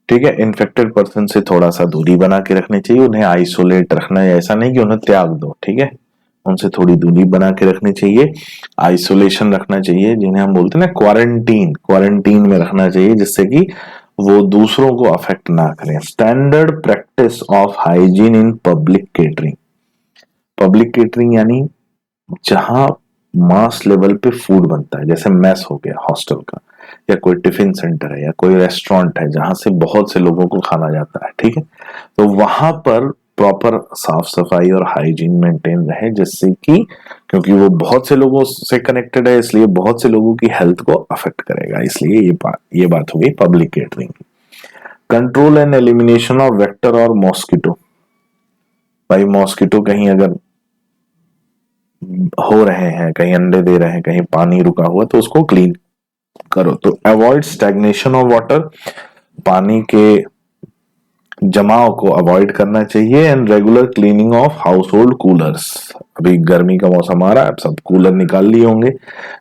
ठीक है, इन्फेक्टेड पर्सन से थोड़ा सा दूरी बना के रखनी चाहिए, उन्हें आइसोलेट रखना है, ऐसा नहीं कि उन्हें त्याग दो। ठीक है, उनसे थोड़ी दूरी बना के रखनी चाहिए, आइसोलेशन रखना चाहिए, जिन्हें हम बोलते हैं ना क्वारंटीन, क्वारंटीन में रखना चाहिए जिससे कि वो दूसरों को अफेक्ट ना करें। Standard practice of hygiene in public catering. Public catering यानी जहां मास लेवल पे फूड बनता है, जैसे मेस हो गया हॉस्टल का, या कोई टिफिन सेंटर है या कोई रेस्टोरेंट है जहां से बहुत से लोगों को खाना जाता है। ठीक है, तो वहां पर प्रॉपर साफ सफाई और हाइजीन मेंटेन रहे, जिससे कि क्योंकि वो बहुत से लोगों से कनेक्टेड है, इसलिए बहुत से लोगों की हेल्थ को अफेक्ट करेगा। इसलिए ये बात हो गई पब्लिक केटरिंग की। Control and elimination of vector और मॉस्किटो। भाई मॉस्किटो कहीं अगर हो रहे हैं, कहीं अंडे दे रहे हैं, कहीं पानी रुका हुआ, तो उसको क्लीन करो। तो अवॉइड स्टैग्नेशन ऑफ वाटर, पानी के जमाव को अवॉइड करना चाहिए। And regular cleaning of house hold coolers. अभी गर्मी का मौसम आ रहा है, अब सब कूलर निकाल लिए होंगे,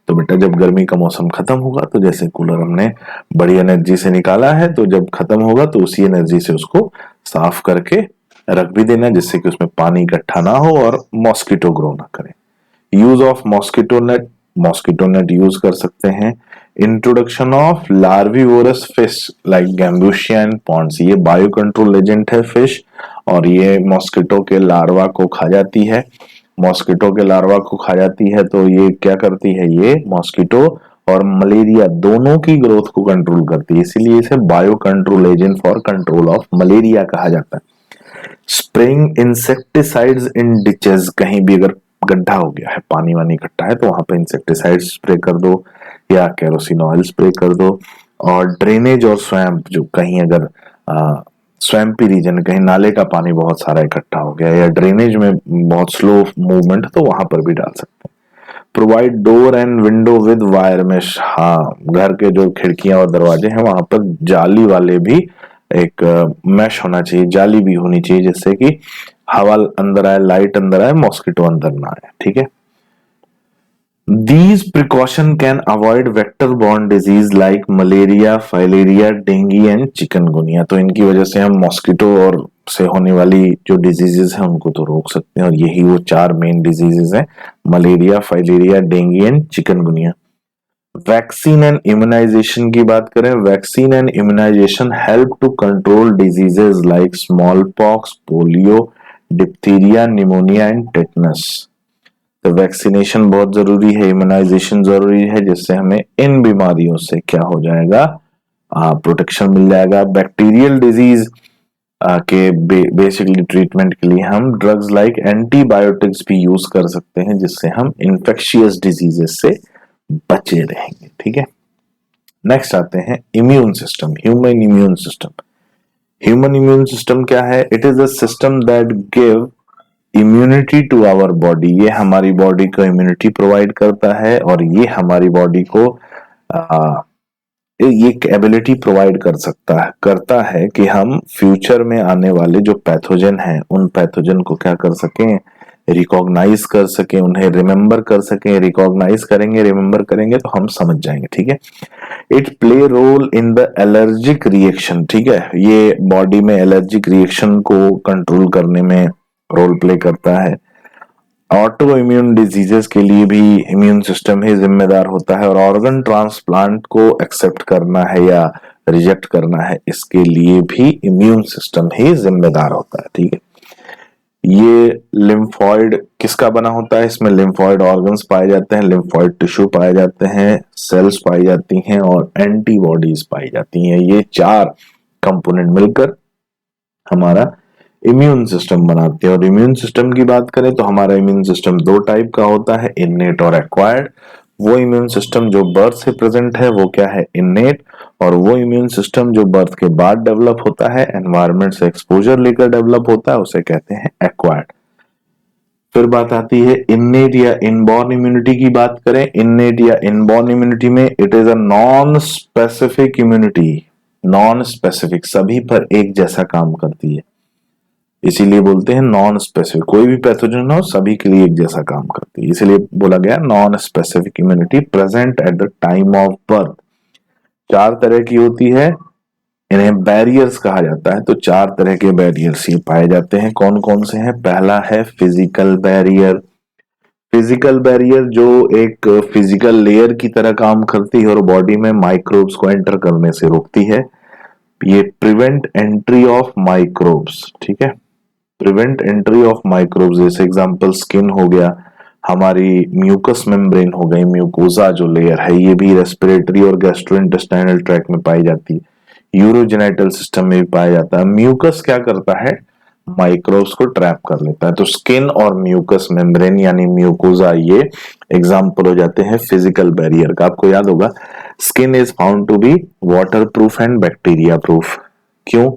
तो बेटा जब गर्मी का मौसम खत्म होगा तो जैसे कूलर हमने बड़ी एनर्जी से निकाला है, तो जब खत्म होगा तो उसी एनर्जी से उसको साफ करके रख भी देना, जिससे कि उसमें पानी इकट्ठा ना हो और मॉस्किटो ग्रो ना करे। Use of mosquito net use कर सकते हैं। Introduction of larvivorous fish like gambusia and ponds. ये बायो कंट्रोल एजेंट है फिश, और ये मॉस्किटो के लार्वा को खा जाती है। मॉस्किटो के लार्वा को खा जाती है तो ये क्या करती है, ये मॉस्किटो और मलेरिया दोनों की ग्रोथ को कंट्रोल करती है, इसीलिए इसे bio control agent for control of malaria कहा जाता है। स्प्रेइंग इंसेक्टिसाइड्स इन डिचेस। कहीं भी अगर गड्ढा हो गया है, पानी वानी इकट्ठा है, तो वहां पे इंसेक्टिसाइड स्प्रे कर दो या केरोसिन ऑयल स्प्रे कर दो। और ड्रेनेज और स्वैम्प, जो कहीं अगर स्वैम्पी रीजन, कहीं नाले का पानी बहुत सारा इकट्ठा हो गया या ड्रेनेज में बहुत स्लो मूवमेंट, तो वहां पर भी डाल सकते हैं। Provide door and window with wire mesh. हाँ, घर के जो खिड़कियां और दरवाजे हैं वहां पर जाली वाले भी एक मैश होना चाहिए, जाली भी होनी चाहिए, जिससे कि हवा अंदर आए, लाइट अंदर आए, मॉस्किटो अंदर ना आए। ठीक है, these precaution can avoid vector borne disease like malaria, filaria, dengue and chikungunya। तो इनकी वजह से हम मॉस्किटो और से होने वाली जो डिजीजेस हैं उनको तो रोक सकते हैं, और यही वो 4 मेन डिजीजेस हैं, malaria, filaria, dengue and chikungunya. Vaccine and immunisation की बात करें, vaccine and immunisation help to control diseases like small pox, polio, diphtheria, pneumonia and tetanus. तो वैक्सीनेशन बहुत जरूरी है, इम्यूनाइजेशन जरूरी है, जिससे हमें इन बीमारियों से क्या हो जाएगा, प्रोटेक्शन मिल जाएगा। बैक्टीरियल डिजीज के बेसिकली ट्रीटमेंट के लिए हम ड्रग्स लाइक एंटीबायोटिक्स भी यूज कर सकते हैं, जिससे हम इन्फेक्शियस डिजीजेस से बचे रहेंगे। ठीक है, नेक्स्ट आते हैं immune system, human immune system. Human immune system क्या है? It is a system that give immunity to our body. ये हमारी बॉडी को इम्यूनिटी प्रोवाइड करता है और ये हमारी बॉडी को ये एबिलिटी प्रोवाइड करता है कि हम फ्यूचर में आने वाले जो पैथोजन हैं उन पैथोजन को क्या कर सकें, रिकॉग्नाइज कर सकें, उन्हें रिमेंबर कर सकें। रिकॉग्नाइज करेंगे, रिमेंबर करेंगे तो हम समझ जाएंगे। ठीक है, it play role in the allergic reaction. ठीक है, ये बॉडी में एलर्जिक रिएक्शन को कंट्रोल करने में रोल प्ले करता है। ऑटो इम्यून डिजीजेस के लिए भी इम्यून सिस्टम ही जिम्मेदार होता है, और ऑर्गन ट्रांसप्लांट को एक्सेप्ट करना है या रिजेक्ट करना है, इसके लिए भी इम्यून सिस्टम ही जिम्मेदार होता है। ठीक है, ये लिम्फॉइड किसका बना होता है? इसमें लिम्फॉइड ऑर्गन्स पाए जाते हैं, लिम्फॉइड टिश्यू पाए जाते हैं, सेल्स पाई जाती हैं और एंटीबॉडीज पाई जाती हैं। ये चार कंपोनेंट मिलकर हमारा इम्यून सिस्टम बनाते हैं। और इम्यून सिस्टम की बात करें तो हमारा इम्यून सिस्टम दो टाइप का होता है, इन्नेट और एक्वायर्ड। वो इम्यून सिस्टम जो बर्थ से प्रेजेंट है वो क्या है? इन्नेट। और वो इम्यून सिस्टम जो बर्थ के बाद डेवलप होता है, एनवायरनमेंट से एक्सपोजर लेकर डेवलप होता है, उसे कहते हैं एक्वायर्ड। फिर बात आती है इन्नेट या इनबॉर्न इम्यूनिटी की। बात करें इन्नेट या इनबॉर्न इम्यूनिटी में, it is a non specific immunity. Non specific, सभी पर एक जैसा काम करती है, इसीलिए बोलते हैं नॉन स्पेसिफिक। कोई भी पैथोजन हो सभी के लिए एक जैसा काम करती है, इसीलिए बोला गया non specific immunity present at the time of birth. चार तरह की होती है, इन्हें बैरियर्स कहा जाता है। तो चार तरह के बैरियर्स ये पाए जाते हैं। कौन कौन से हैं? पहला है फिजिकल बैरियर। फिजिकल बैरियर जो एक फिजिकल लेयर की तरह काम करती है और बॉडी में माइक्रोब्स को एंटर करने से रोकती है। ये प्रिवेंट एंट्री ऑफ माइक्रोब्स। ठीक है, प्रिवेंट एंट्री ऑफ माइक्रोब्स, जैसे एग्जांपल स्किन हो गया, हमारी म्यूकस मेम्ब्रेन हो गई, म्यूकोजा जो लेयर है, ये भी रेस्पिरेटरी और गैस्ट्रोइंटेस्टाइनल ट्रैक्ट में पाई जाती है, यूरोजेनाइटल सिस्टम में भी पाया जाता है। म्यूकस क्या करता है? माइक्रोब्स को ट्रैप कर लेता है। तो स्किन और म्यूकस मेम्ब्रेन यानी म्यूकोजा ये एग्जांपल हो जाते हैं फिजिकल बैरियर का। आपको याद होगा skin is found to be waterproof and bacteria proof. क्यों?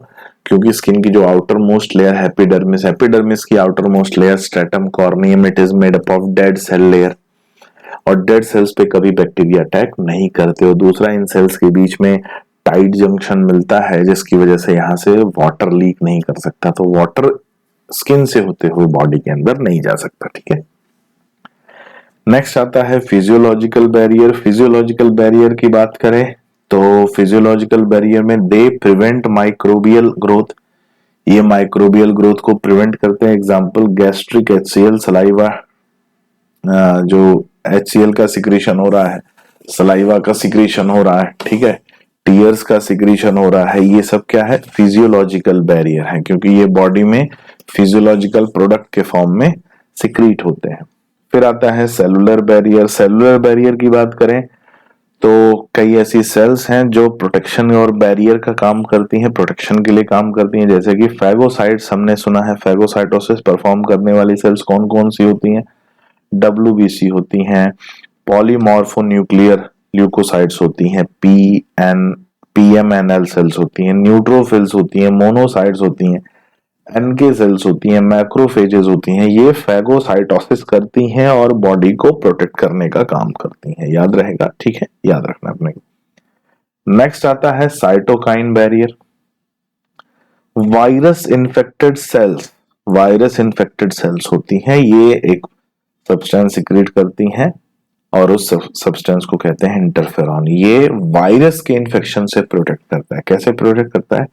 क्योंकि स्किन की जो आउटर मोस्ट लेयर है एपिडर्मिस, एपिडर्मिस की outermost layer stratum corneum, it is made up of dead cell layer, और डेड सेल्स पे कभी बैक्टीरिया अटैक नहीं करते। और दूसरा, इन सेल्स के बीच में टाइट जंक्शन मिलता है, जिसकी वजह से यहां से वाटर लीक नहीं कर सकता, तो वाटर स्किन से होते हुए बॉडी के अंदर नहीं जा सकता। ठीक है, नेक्स्ट आता है फिजियोलॉजिकल बैरियर। फिजियोलॉजिकल बैरियर की बात करें तो फिजियोलॉजिकल बैरियर में दे प्रिवेंट माइक्रोबियल ग्रोथ। ये माइक्रोबियल ग्रोथ को प्रिवेंट करते हैं। एग्जांपल गैस्ट्रिक HCl, सलाइवा, जो HCl का सिक्रीशन हो रहा है, सलाइवा का सिक्रीशन हो रहा है, ठीक है, टीयर्स का सिक्रीशन हो रहा है, ये सब क्या है? फिजियोलॉजिकल बैरियर है, क्योंकि ये बॉडी में फिजियोलॉजिकल प्रोडक्ट के फॉर्म में सिक्रीट होते हैं। फिर आता है सेलुलर बैरियर। सेलुलर बैरियर की बात करें तो कई ऐसी सेल्स हैं जो प्रोटेक्शन और बैरियर का काम करती हैं, प्रोटेक्शन के लिए काम करती हैं, जैसे कि फैगोसाइट्स हमने सुना है। फैगोसाइटोसिस परफॉर्म करने वाली सेल्स कौन कौन सी होती हैं? WBC होती हैं, पॉलीमॉर्फोन्यूक्लियर ल्यूकोसाइट्स होती हैं, PMNL सेल्स होती हैं, न्यूट्रोफिल्स होती हैं, मोनोसाइट्स होती हैं, NK सेल्स होती हैं, मैक्रोफेजेस होती हैं। ये फैगोसाइटोसिस करती हैं और बॉडी को प्रोटेक्ट करने का काम करती हैं। याद रहेगा, ठीक है, याद रखना अपने। नेक्स्ट आता है cytokine barrier. Virus infected cells, virus infected cells होती हैं, ये एक सब्सटेंस सिक्रीट करती हैं और उस सब्सटेंस को कहते हैं इंटरफेरॉन। ये वायरस के इन्फेक्शन से प्रोटेक्ट करता है। कैसे प्रोटेक्ट करता है?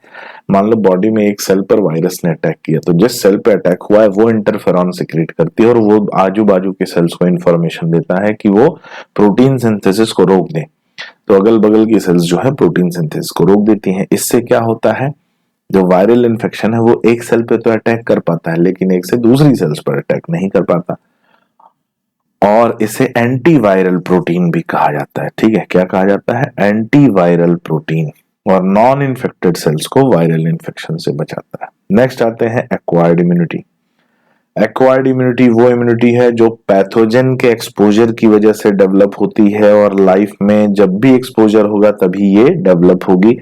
मान लो बॉडी में एक सेल पर वायरस ने अटैक किया, तो जिस सेल पे अटैक हुआ है वो इंटरफेरॉन सिक्रीट करती है और वो आजू बाजू के सेल्स को इंफॉर्मेशन देता है कि वो प्रोटीन सिंथेसिस को रोक दें। तो अगल बगल की सेल्स जो है प्रोटीन सिंथेसिस को रोक देती हैं। इससे क्या होता है? जो वायरल इन्फेक्शन है वो एक सेल पे तो अटैक कर पाता है, लेकिन एक से दूसरी सेल्स पर अटैक नहीं कर पाता, और इसे एंटीवायरल प्रोटीन भी कहा जाता है। ठीक है, क्या कहा जाता है? Antiviral protein. और नॉन इन्फेक्टेड सेल्स को वायरल इन्फेक्शन से बचाता है। नेक्स्ट आते हैं एक्वायर्ड इम्यूनिटी। एक्वायर्ड इम्यूनिटी वो इम्यूनिटी है जो पैथोजन के एक्सपोजर की वजह से डेवलप होती है और लाइफ में जब भी एक्सपोजर होगा तभी ये डेवलप होगी।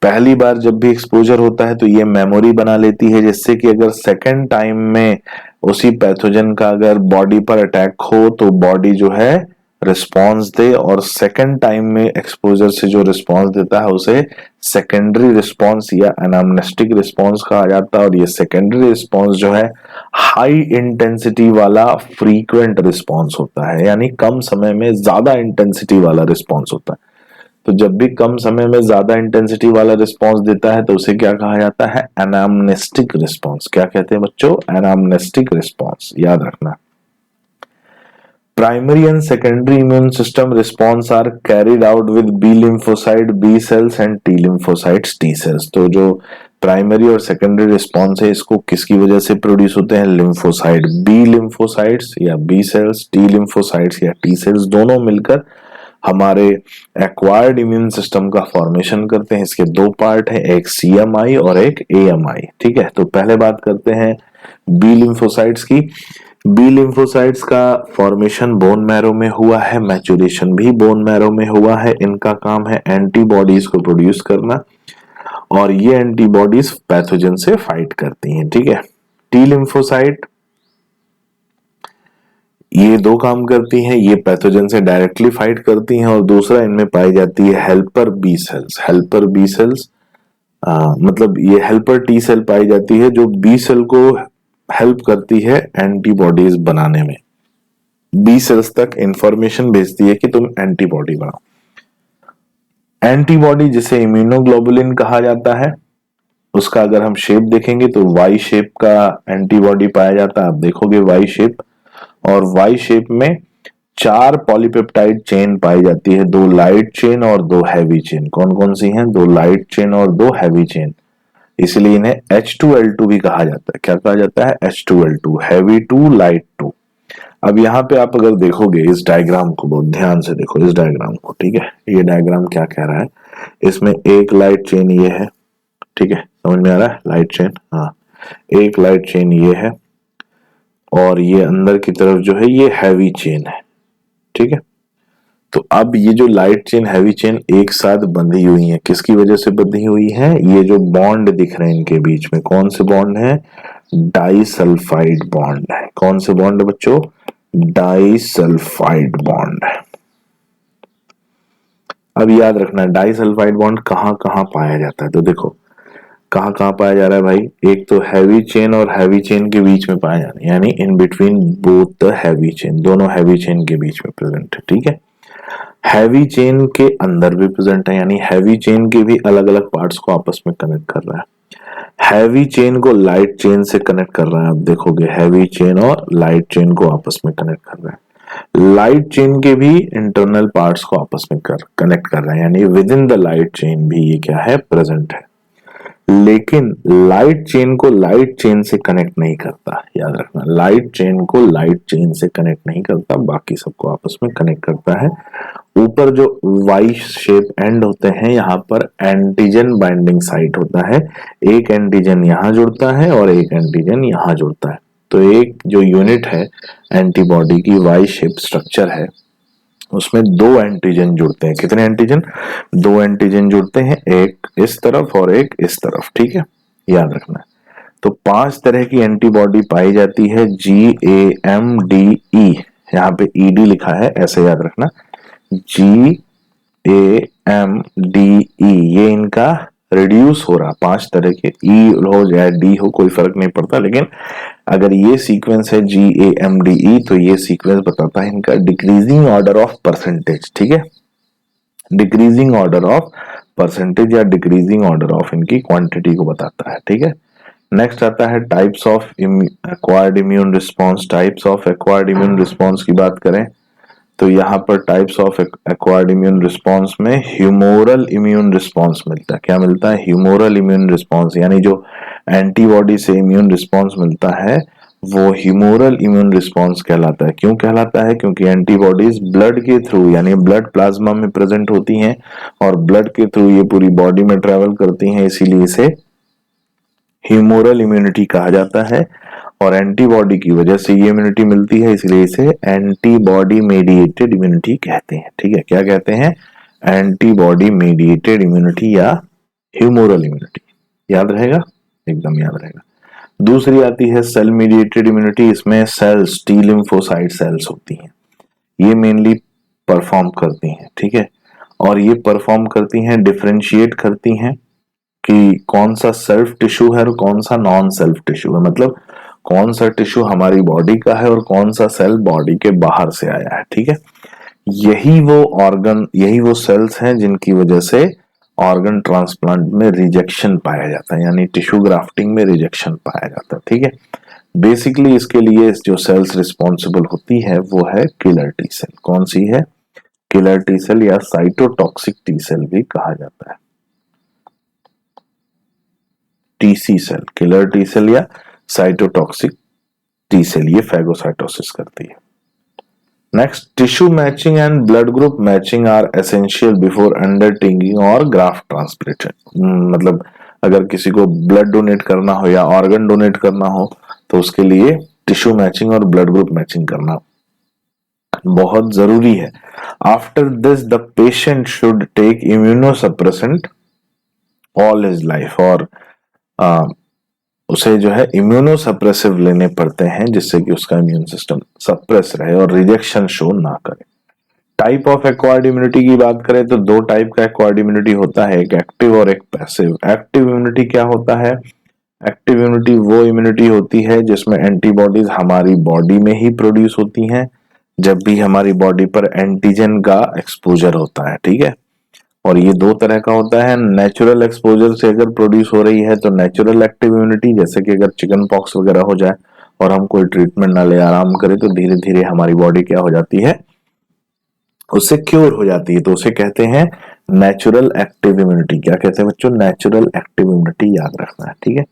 पहली बार जब भी एक्सपोजर होता है तो ये मेमोरी बना लेती है, जिससे कि अगर सेकेंड टाइम में उसी पैथोजन का अगर बॉडी पर अटैक हो तो बॉडी जो है रिस्पॉन्स दे, और सेकेंड टाइम में एक्सपोजर से जो रिस्पॉन्स देता है उसे सेकेंडरी रिस्पॉन्स या एनामनेस्टिक रिस्पॉन्स कहा जाता है। और ये सेकेंडरी रिस्पॉन्स जो है हाई इंटेंसिटी वाला फ्रीक्वेंट रिस्पॉन्स होता है, यानी कम समय में ज्यादा इंटेंसिटी वाला रिस्पॉन्स होता है। तो जब भी कम समय में ज्यादा इंटेंसिटी वाला रिस्पॉन्स देता है तो उसे क्या कहा जाता है? एनामनेस्टिक रिस्पॉन्स। क्या कहते हैं बच्चों? एनामनेस्टिक रिस्पॉन्स, याद रखना। Primary and secondary immune system response are carried out with B lymphocyte B cells and T lymphocytes T cells। तो जो प्राइमरी और सेकेंडरी रिस्पॉन्स है इसको किसकी वजह से प्रोड्यूस होते हैं? लिम्फोसाइट, बी लिम्फोसाइट्स या बी सेल्स, टी लिम्फोसाइट्स या टी सेल्स, दोनों मिलकर हमारे एक्वायर्ड इम्यून सिस्टम का फॉर्मेशन करते हैं। इसके दो पार्ट हैं, एक CMI और एक AMI। ठीक है, तो पहले बात करते हैं बी लिम्फोसाइट्स की। बी लिम्फोसाइट्स का फॉर्मेशन बोन मैरो में हुआ है, मैचुरेशन भी बोन मैरो में हुआ है। इनका काम है एंटीबॉडीज को प्रोड्यूस करना और ये एंटीबॉडीज पैथोजन से फाइट करती हैं। ठीक है, टी लिम्फोसाइट ये दो काम करती हैं, ये पैथोजन से डायरेक्टली फाइट करती हैं, और दूसरा इनमें पाई जाती है helper B cells. Helper B cells मतलब ये हेल्पर टी सेल पाई जाती है जो बी सेल को हेल्प करती है एंटीबॉडीज बनाने में। बी सेल्स तक इंफॉर्मेशन भेजती है कि तुम एंटीबॉडी बनाओ। एंटीबॉडी जिसे इम्यूनोग्लोबुलिन कहा जाता है, उसका अगर हम शेप देखेंगे तो वाई शेप का एंटीबॉडी पाया जाता है। आप देखोगे वाई शेप, और वाई शेप में 4 पॉलीपेप्टाइड चेन पाई जाती है, 2 लाइट चेन और 2 हैवी चेन। कौन कौन सी हैं? 2 लाइट चेन और 2 हैवी चेन। इसलिए इन्हें H2L2 भी कहा जाता है। क्या कहा जाता है? H2L2, heavy 2 light 2। अब यहाँ पे आप अगर देखोगे इस डायग्राम को, बहुत ध्यान से देखो इस डायग्राम को। ठीक है, ये डायग्राम क्या कह रहा है? इसमें एक लाइट चेन ये है, ठीक है, समझ में आ रहा है? लाइट चेन, हाँ, एक लाइट चेन ये है, और ये अंदर की तरफ जो है ये हैवी चेन है। ठीक है, तो अब ये जो लाइट चेन हैवी चेन एक साथ बंधी हुई है, किसकी वजह से बंधी हुई है? ये जो बॉन्ड दिख रहे हैं इनके बीच में, कौन से बॉन्ड है? डाइसल्फाइड बॉन्ड है। कौन से बॉन्ड बच्चों? डाइसल्फाइड बॉन्ड है। अब याद रखना डाइसल्फाइड बॉन्ड कहां कहां पाया जाता है। तो देखो कहां कहां पाया जा रहा है भाई? एक तो हैवी चेन और हैवी चेन के बीच में पाया जा रहा है, यानी in between both the heavy chain, दोनों हैवी चेन के बीच में प्रेजेंट है। ठीक है, हैवी चेन के अंदर भी प्रेजेंट है, यानी हैवी चेन के भी अलग अलग पार्ट्स को आपस में कनेक्ट कर रहा है। हैवी चेन को लाइट चेन से कनेक्ट कर रहा है। आप देखोगे हैवी चेन और लाइट चेन को आपस में कनेक्ट कर रहा है। लाइट चेन के भी इंटरनल पार्ट्स को आपस में कनेक्ट कर रहा है, यानी with in the light chain भी ये क्या है? प्रेजेंट है। लेकिन लाइट चेन को लाइट चेन से कनेक्ट नहीं करता, याद रखना, लाइट चेन को लाइट चेन से कनेक्ट नहीं करता, बाकी सबको आपस में कनेक्ट करता है। ऊपर जो वाई शेप एंड होते हैं यहाँ पर एंटीजन बाइंडिंग साइट होता है, एक एंटीजन यहाँ जुड़ता है और एक एंटीजन यहाँ जुड़ता है। तो एक जो यूनिट है एंटीबॉडी की वाई शेप स्ट्रक्चर है, उसमें 2 एंटीजन जुड़ते हैं। कितने एंटीजन? 2 एंटीजन जुड़ते हैं, एक इस तरफ और एक इस तरफ। ठीक है, याद रखना। तो 5 तरह की एंटीबॉडी पाई जाती है, GAMDE, यहाँ पे ED लिखा है, ऐसे याद रखना, GAMDE, ये इनका रिड्यूस हो रहा 5 तरह के, E हो या D हो कोई फर्क नहीं पड़ता, लेकिन अगर ये सीक्वेंस है GAMDE तो ये सीक्वेंस बताता है इनका डिक्रीजिंग ऑर्डर ऑफ परसेंटेज। ठीक है, डिक्रीजिंग ऑर्डर ऑफ परसेंटेज या डिक्रीजिंग ऑर्डर ऑफ इनकी क्वांटिटी को बताता है। ठीक है, नेक्स्ट आता है types of acquired immune response. Types of acquired immune response की बात करें तो यहाँ पर types of acquired immune response में ह्यूमोरल इम्यून रिस्पॉन्स मिलता है। क्या मिलता है? ह्यूमोरल इम्यून रिस्पॉन्स, यानी जो एंटीबॉडी से इम्यून रिस्पॉन्स मिलता है वो ह्यूमोरल इम्यून रिस्पॉन्स कहलाता है। क्यों कहलाता है? क्योंकि एंटीबॉडीज ब्लड के थ्रू यानी ब्लड प्लाज्मा में प्रेजेंट होती हैं और ब्लड के थ्रू ये पूरी बॉडी में ट्रेवल करती हैं, इसीलिए इसे ह्यूमोरल इम्यूनिटी कहा जाता है। और एंटीबॉडी की वजह से ये इम्यूनिटी मिलती है, इसलिए इसे एंटीबॉडी मेडिएटेड इम्यूनिटी कहते हैं। ठीक है, क्या कहते हैं? एंटीबॉडी मेडिएटेड इम्यूनिटी या ह्यूमोरल इम्यूनिटी। याद रहेगा? एकदम याद रहेगा। दूसरी आती है सेल मीडिएटेड इम्यूनिटी। इसमें सेल्स, टी लिम्फोसाइट सेल्स होती हैं, ये मेनली परफॉर्म करती हैं। ठीक है, और ये परफॉर्म करती हैं, डिफरेंशिएट करती हैं कि कौन सा सेल्फ टिश्यू है और कौन सा नॉन सेल्फ टिश्यू है। मतलब कौन सा टिश्यू हमारी बॉडी का है और कौन सा सेल बॉडी के बाहर से आया है। ठीक है, यही वो ऑर्गन, यही वो सेल्स हैं जिनकी वजह से ऑर्गन ट्रांसप्लांट में रिजेक्शन पाया जाता है, यानी टिश्यू ग्राफ्टिंग में रिजेक्शन पाया जाता है। ठीक है, बेसिकली इसके लिए जो सेल्स रिस्पॉन्सिबल होती है वो है किलर टी सेल। कौन सी है? किलर टी सेल या साइटोटॉक्सिक टी सेल भी कहा जाता है। TC cell, killer T cell या साइटोटॉक्सिक टी सेल, ये फैगोसाइटोसिस करती है। Next, tissue matching and blood group matching are essential before undertaking और ग्राफ्ट ट्रांसप्लांटेशन। मतलब अगर किसी को ब्लड डोनेट करना हो या ऑर्गन डोनेट करना हो तो उसके लिए टिश्यू मैचिंग और ब्लड ग्रुप मैचिंग करना बहुत जरूरी है। After this the patient should take immunosuppressant all his life, और उसे जो है इम्यूनोसप्रेसिव लेने पड़ते हैं जिससे कि उसका इम्यून सिस्टम सप्रेस रहे और रिजेक्शन शो ना करे। टाइप ऑफ एक्वायर्ड इम्यूनिटी की बात करें तो दो टाइप का एक्वायर्ड इम्यूनिटी होता है, एक एक्टिव और एक पैसिव। एक्टिव इम्यूनिटी क्या होता है? एक्टिव इम्यूनिटी वो इम्यूनिटी होती है जिसमें एंटीबॉडीज हमारी बॉडी में ही प्रोड्यूस होती हैं जब भी हमारी बॉडी पर एंटीजन का एक्सपोजर होता है। ठीक है, और ये दो तरह का होता है। नेचुरल एक्सपोजर से अगर प्रोड्यूस हो रही है तो नेचुरल एक्टिव इम्यूनिटी, जैसे कि अगर चिकन पॉक्स वगैरह हो जाए और हम कोई ट्रीटमेंट ना ले, आराम करें, तो धीरे धीरे हमारी बॉडी क्या हो जाती है? उससे क्योर हो जाती है, तो उसे कहते हैं नेचुरल एक्टिव इम्यूनिटी। क्या कहते हैं बच्चों? नेचुरल एक्टिव इम्यूनिटी, याद रखना है। ठीक है,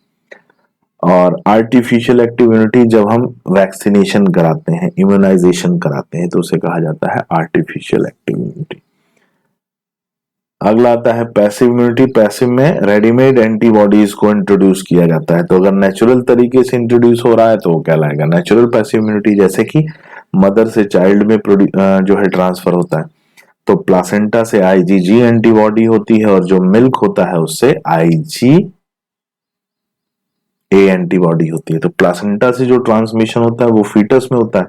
और आर्टिफिशियल एक्टिव इम्यूनिटी जब हम वैक्सीनेशन कराते हैं, इम्यूनाइजेशन कराते हैं, तो उसे कहा जाता है आर्टिफिशियल एक्टिव इम्यूनिटी। अगला आता है पैसिव इम्यूनिटी। पैसिव में रेडीमेड एंटीबॉडीज को इंट्रोड्यूस किया जाता है, तो अगर नेचुरल तरीके से इंट्रोड्यूस हो रहा है तो वो कहलाएगा नेचुरल पैसिव इम्यूनिटी। जैसे कि मदर से चाइल्ड में जो है ट्रांसफर होता है, तो प्लासेंटा से आईजीजी एंटीबॉडी होती है और जो मिल्क होता है उससे आईजी ए एंटीबॉडी होती है। तो प्लासेंटा से जो ट्रांसमिशन होता है वो फीटस में होता है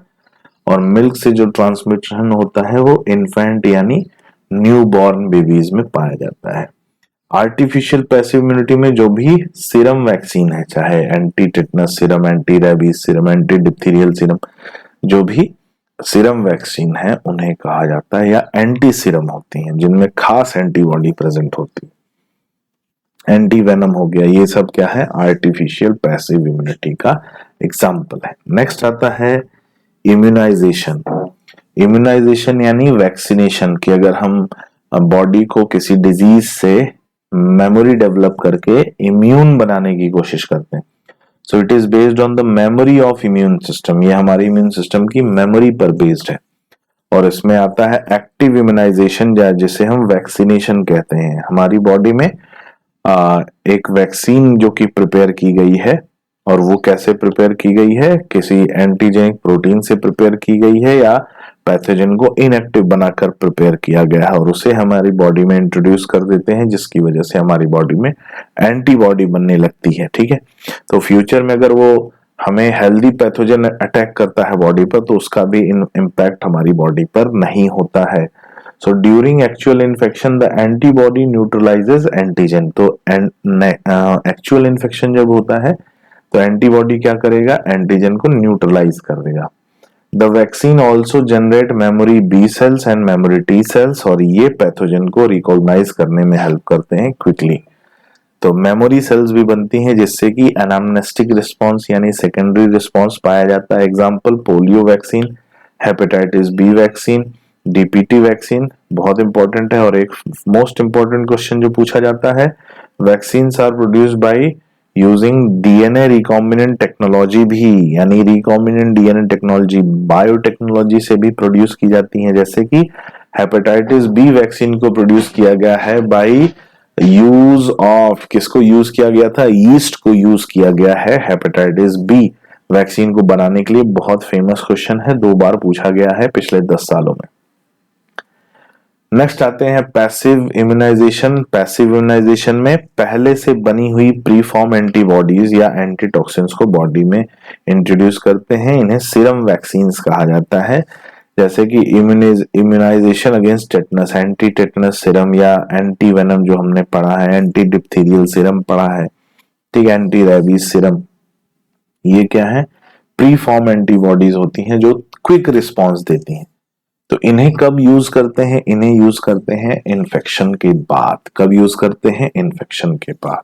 और मिल्क से जो ट्रांसमिशन होता है वो इन्फेंट यानी न्यू बॉर्न बेबीज में पाया जाता है। आर्टिफिशियल पैसिव इम्यूनिटी में जो भी सीरम वैक्सीन है, चाहे anti tetanus serum, anti rabies serum, anti diphtherial serum, जो भी सीरम वैक्सीन है उन्हें कहा जाता है, या एंटी सीरम होती हैं जिनमें खास एंटीबॉडी प्रेजेंट होती है। एंटी वेनम हो गया, ये सब क्या है? आर्टिफिशियल पैसिव इम्यूनिटी का एग्जाम्पल है। नेक्स्ट आता है इम्यूनाइजेशन। इम्यूनाइजेशन यानी वैक्सीनेशन, कि अगर हम बॉडी को किसी डिजीज से मेमोरी डेवलप करके इम्यून बनाने की कोशिश करते हैं, so it is based on the memory of immune system. ये हमारे इम्यून सिस्टम की मेमोरी पर बेस्ड है। और इसमें आता है एक्टिव इम्यूनाइजेशन, जिसे हम वैक्सीनेशन कहते हैं। हमारी बॉडी में एक वैक्सीन जो कि प्रिपेयर की गई है, और वो कैसे प्रिपेयर की गई है? किसी एंटीजेनिक प्रोटीन से प्रिपेयर की गई है या पैथोजन को इनएक्टिव बनाकर प्रिपेयर किया गया है, और उसे हमारी बॉडी में इंट्रोड्यूस कर देते हैं जिसकी वजह से हमारी बॉडी में एंटीबॉडी बनने लगती है। ठीक है, तो फ्यूचर में अगर वो हमें हेल्दी पैथोजन अटैक करता है बॉडी पर तो उसका भी इम्पैक्ट हमारी बॉडी पर नहीं होता है। So during actual infection the antibody न्यूट्रलाइजेज antigen. तो एक्चुअल इन्फेक्शन जब होता है तो एंटीबॉडी क्या करेगा? एंटीजन को न्यूट्रलाइज कर देगा। The vaccine also generate memory B cells and memory T cells, और ये पैथोजन को रिकॉग्नाइज करने में हेल्प करते हैं क्विकली। तो मेमोरी सेल्स भी बनती हैं जिससे कि एनामनेस्टिक रिस्पॉन्स यानी सेकेंडरी रिस्पॉन्स पाया जाता है। Example polio vaccine, hepatitis B vaccine, DPT vaccine बहुत इंपॉर्टेंट है। और एक मोस्ट इंपॉर्टेंट क्वेश्चन जो पूछा जाता है, vaccines are produced by using DNA recombinant technology भी, यानी रिकॉम्बिनेंट डीएनए टेक्नोलॉजी बायोटेक्नोलॉजी से भी प्रोड्यूस की जाती है। जैसे कि हेपेटाइटिस बी वैक्सीन को प्रोड्यूस किया गया है बाय यूज ऑफ, किसको यूज किया गया था, यीस्ट को यूज किया गया है हेपेटाइटिस बी वैक्सीन को बनाने के लिए। बहुत फेमस क्वेश्चन है, 2 बार पूछा गया है पिछले 10 सालों में। नेक्स्ट आते हैं पैसिव इम्यूनाइजेशन। पैसिव इम्यूनाइजेशन में पहले से बनी हुई प्रीफॉर्म एंटीबॉडीज या एंटीटॉक्सिन्स को बॉडी में इंट्रोड्यूस करते हैं, इन्हें सीरम वैक्सीन्स कहा जाता है। जैसे कि immunisation against tetanus, anti tetanus serum या एंटी वेनम जो हमने पढ़ा है, एंटी डिप्थीरियल सीरम पढ़ा है, ठीक है, एंटी रेबीज सीरम। ये क्या है, प्रीफॉर्म एंटीबॉडीज होती हैं जो क्विक रिस्पॉन्स देती हैं। तो इन्हें कब यूज करते हैं, इन्हें यूज करते हैं इन्फेक्शन के बाद। कब यूज करते हैं, इन्फेक्शन के बाद।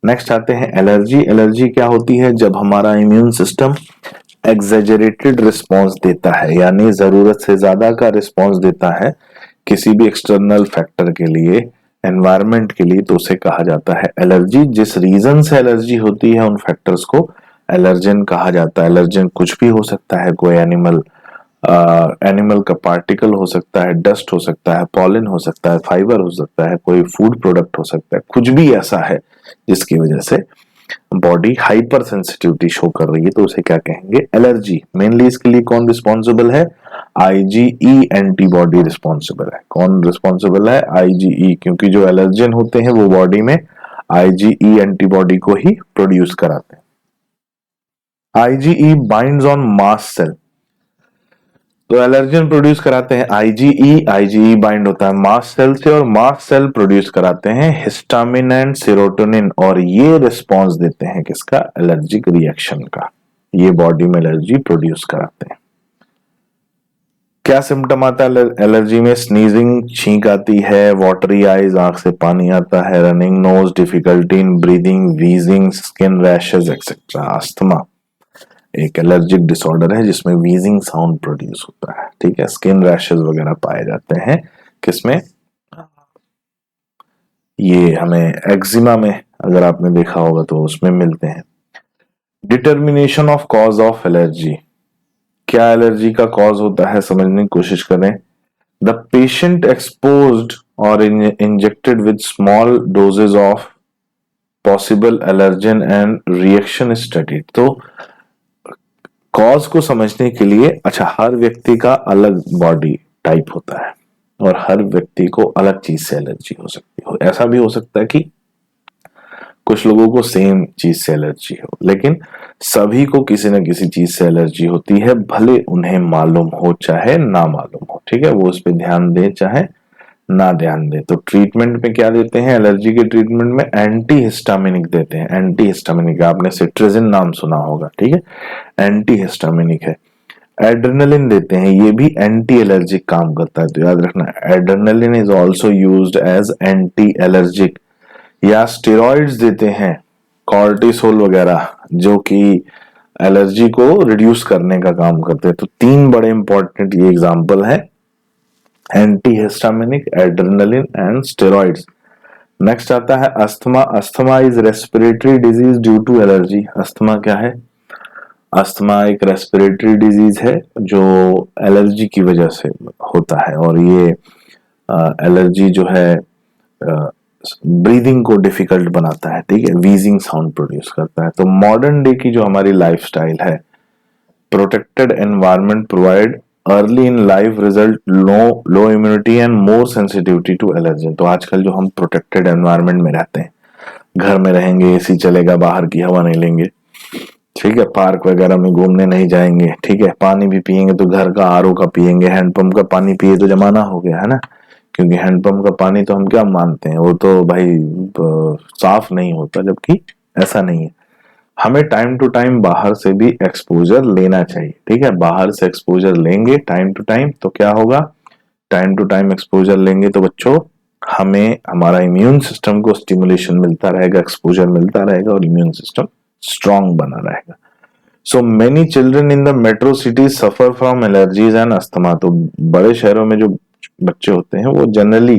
नेक्स्ट आते हैं एलर्जी। एलर्जी क्या होती है, जब हमारा इम्यून सिस्टम एग्जेजरेटेड रिस्पॉन्स देता है, यानी जरूरत से ज्यादा का रिस्पॉन्स देता है किसी भी एक्सटर्नल फैक्टर के लिए, एनवायरमेंट के लिए, तो उसे कहा जाता है एलर्जी। जिस रीजन से एलर्जी होती है उन फैक्टर्स को एलर्जन कहा जाता है। एलर्जन कुछ भी हो सकता है, कोई एनिमल का पार्टिकल हो सकता है, डस्ट हो सकता है, पॉलन हो सकता है, फाइबर हो सकता है, कोई फूड प्रोडक्ट हो सकता है, कुछ भी ऐसा है जिसकी वजह से बॉडी हाइपर सेंसिटिविटी शो कर रही है, तो उसे क्या कहेंगे, एलर्जी। मेनली इसके लिए कौन रिस्पॉन्सिबल है, आईजीई एंटीबॉडी रिस्पॉन्सिबल है। कौन रिस्पॉन्सिबल है, आईजीई, क्योंकि जो एलर्जन होते हैं वो बॉडी में आईजीई एंटीबॉडी को ही प्रोड्यूस कराते हैं। IgE binds on mast cell, तो एलर्जन प्रोड्यूस कराते हैं आईजीई, आईजीई बाइंड होता है मास्ट सेल से, और मास्ट सेल प्रोड्यूस कराते हैं हिस्टामिन एंड सेरोटोनिन, और ये रिस्पांस देते हैं किसका, एलर्जिक रिएक्शन का। ये बॉडी में एलर्जी प्रोड्यूस कराते हैं। क्या सिम्टम आता है एलर्जी में, स्नीजिंग, छींक आती है, वाटरी आईज, आंख से पानी आता है, running nose, difficulty in breathing, wheezing, skin rashes etcetera. Asthma एक एलर्जिक डिसऑर्डर है जिसमें वीजिंग साउंड प्रोड्यूस होता है, ठीक है। स्किन रैशेस वगैरह पाए जाते हैं किसमें, ये हमें एक्जिमा में अगर आपने देखा होगा तो उसमें मिलते हैं। Determination of cause of allergy, क्या एलर्जी का कॉज होता है समझने की कोशिश करें। द पेशेंट एक्सपोज्ड और injected with small doses of possible allergen and reaction studied. तो कॉज को समझने के लिए, अच्छा, हर व्यक्ति का अलग बॉडी टाइप होता है और हर व्यक्ति को अलग चीज से एलर्जी हो सकती है। ऐसा भी हो सकता है कि कुछ लोगों को सेम चीज से एलर्जी हो, लेकिन सभी को किसी न किसी चीज से एलर्जी होती है, भले उन्हें मालूम हो चाहे ना मालूम हो, ठीक है। वो उस पर ध्यान दे चाहे ना ध्यान दे। तो ट्रीटमेंट में क्या देते हैं, एलर्जी के ट्रीटमेंट में एंटी हिस्टामिनिक देते हैं। एंटी हिस्टामिनिक आपने सिट्राजिन नाम सुना होगा, ठीक है, एंटी हिस्टामिनिक है। एड्रेनलिन देते हैं, ये भी एंटी एलर्जिक काम करता है, तो याद रखना adrenaline is also used as anti allergic. या स्टेरॉइड्स देते हैं, कॉर्टिसोल वगैरह, जो कि एलर्जी को रिड्यूस करने का काम करते हैं। तो 3 बड़े इंपॉर्टेंट ये एग्जांपल है, antihistaminic, adrenaline and steroids. Next आता है asthma. Asthma is respiratory disease due to allergy. Asthma क्या है, अस्थमा एक रेस्पिरेटरी डिजीज है जो एलर्जी की वजह से होता है, और ये एलर्जी जो है ब्रीदिंग को डिफिकल्ट बनाता है, ठीक है, व्हीजिंग साउंड प्रोड्यूस करता है। तो मॉडर्न डे की जो हमारी लाइफस्टाइल है, protected environment provide early in life result low immunity and more sensitivity to allergy. तो आजकल जो हम प्रोटेक्टेड एनवायरनमेंट में रहते हैं, घर में रहेंगे, एसी चलेगा, बाहर की हवा नहीं लेंगे, ठीक है, पार्क वगैरह में घूमने नहीं जाएंगे, ठीक है, पानी भी पियेंगे तो घर का आरओ का पियेंगे, हैंडपंप का पानी पिए तो जमाना हो गया है ना, क्योंकि हैंडपंप का पानी तो हम क्या मानते हैं, वो तो भाई साफ नहीं होता, जबकि ऐसा नहीं है। हमें टाइम टू टाइम बाहर से भी एक्सपोजर लेना चाहिए, ठीक है। बाहर से एक्सपोजर लेंगे टाइम टू टाइम तो क्या होगा, टाइम टू टाइम एक्सपोजर लेंगे तो बच्चों हमें हमारा इम्यून सिस्टम को स्टिमुलेशन मिलता रहेगा, एक्सपोजर मिलता रहेगा, और इम्यून सिस्टम स्ट्रांग बना रहेगा। So many children in the metro cities suffer from allergies and asthma. तो बड़े शहरों में जो बच्चे होते हैं वो जनरली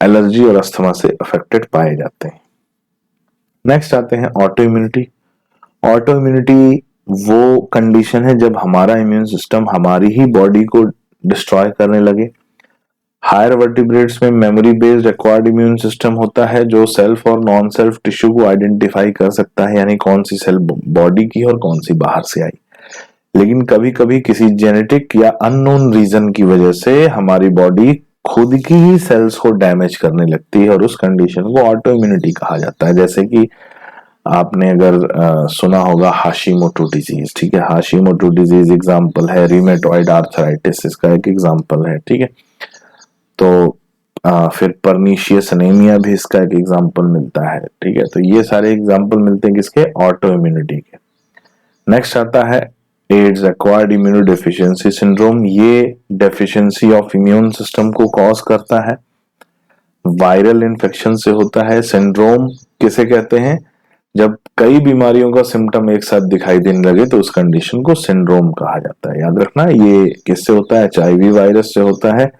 एलर्जी और अस्थमा से अफेक्टेड पाए जाते हैं। नेक्स्ट आते हैं ऑटो इम्यूनिटी। ऑटो इम्यूनिटी वो कंडीशन है जब हमारा इम्यून सिस्टम हमारी ही बॉडी को डिस्ट्रॉय करने लगे। हायर वर्टिब्रेट्स में memory based acquired immune system होता है जो सेल्फ और नॉन सेल्फ टिश्यू को आइडेंटिफाई कर सकता है, यानी कौन सी सेल बॉडी की और कौन सी बाहर से आई। लेकिन कभी कभी किसी जेनेटिक या अननोन रीजन की वजह से हमारी बॉडी खुद की ही सेल्स को डैमेज करने लगती है और उस कंडीशन को ऑटो इम्यूनिटी कहा जाता है। जैसे कि आपने अगर सुना होगा हाशिमोटो डिजीज, ठीक है, हाशिमोटो डिजीज एग्जांपल है, रीमेटॉइड आर्थराइटिस इसका एक एग्जांपल है, ठीक है। तो फिर परनीशियस एनीमिया भी इसका एक एग्जांपल मिलता है, ठीक है। तो ये सारे एग्जांपल मिलते हैं किसके, ऑटो इम्यूनिटी के। नेक्स्ट आता है एड्स एक्वायर्ड इम्यूनोडेफिशिएंसी सिंड्रोम। ये डेफिशिएंसी ऑफ इम्यून सिस्टम को कॉज करता है, वायरल इन्फेक्शन से होता है। सिंड्रोम किसे कहते हैं, जब कई बीमारियों का सिम्टम एक साथ दिखाई देने लगे तो उस कंडीशन को सिंड्रोम कहा जाता है। याद रखना ये किससे होता है, एचआईवी वायरस से होता है।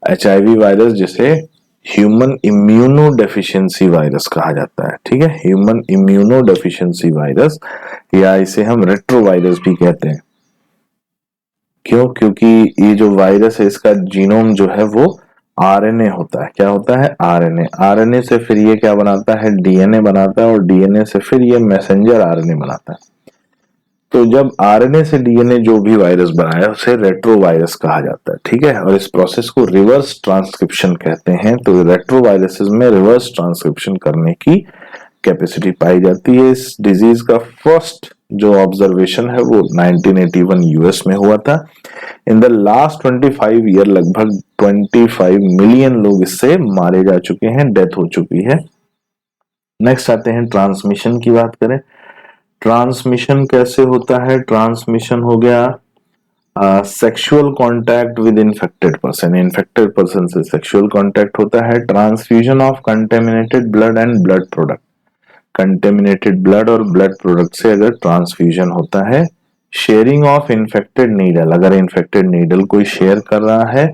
एचआईवी वायरस जिसे ह्यूमन इम्यूनो डेफिशिएंसी वायरस कहा जाता है, ठीक है, ह्यूमन इम्यूनो डेफिशिएंसी वायरस, या इसे हम रेट्रो वायरस भी कहते हैं। क्यों, क्योंकि ये जो वायरस है इसका जीनोम जो है वो आरएनए होता है। क्या होता है, आरएनए। आरएनए से फिर ये क्या बनाता है, डीएनए बनाता है, और डीएनए से फिर ये मैसेंजर आरएनए बनाता है। तो जब आरएनए से डीएनए जो भी वायरस बनाया उसे रेट्रो वायरस कहा जाता है, ठीक है। और इस प्रोसेस को रिवर्स ट्रांसक्रिप्शन कहते हैं। तो रेट्रो वायरसेस में रिवर्स ट्रांसक्रिप्शन करने की कैपेसिटी पाई जाती है। इस डिजीज का फर्स्ट जो ऑब्जर्वेशन है वो 1981 यूएस में हुआ था। इन द लास्ट 25 ईयर लगभग 25 मिलियन लोग इससे मारे जा चुके हैं, डेथ हो चुकी है। नेक्स्ट आते हैं ट्रांसमिशन की बात करें। ट्रांसमिशन कैसे होता है, ट्रांसमिशन हो गया sexual contact with infected person. Infected person से सेक्सुअल कांटेक्ट होता है। Transfusion of contaminated blood and blood product. Contaminated blood और ब्लड प्रोडक्ट से अगर ट्रांसफ्यूजन होता है। शेयरिंग ऑफ इन्फेक्टेड नीडल, अगर इन्फेक्टेड नीडल कोई शेयर कर रहा है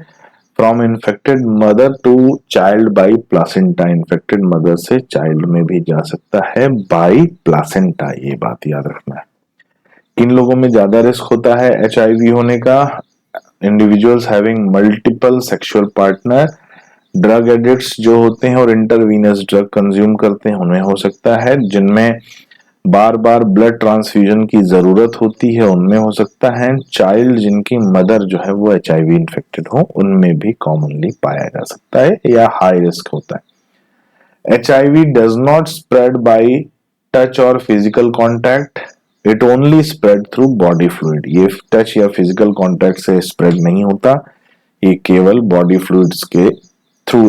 from infected mother to child by placenta. Infected mother से चाइल्ड में भी जा सकता है बाई प्लासेंटा, ये बात याद रखना है। किन लोगों में ज्यादा रिस्क होता है एचआईवी होने का, individuals having multiple sexual partner, drug addicts जो होते हैं और इंटरवीनस ड्रग कंज्यूम करते हैं उनमें हो सकता है, जिनमें बार बार ब्लड ट्रांसफ्यूजन की जरूरत होती है उनमें हो सकता है, चाइल्ड जिनकी मदर जो है वो एचआईवी इन्फेक्टेड हो उनमें भी कॉमनली पाया जा सकता है या हाई रिस्क होता है। HIV does not spread by touch और physical contact, it only spread through body fluid. ये टच या फिजिकल कॉन्टैक्ट से स्प्रेड नहीं होता, ये केवल बॉडी फ्लूइड्स के थ्रू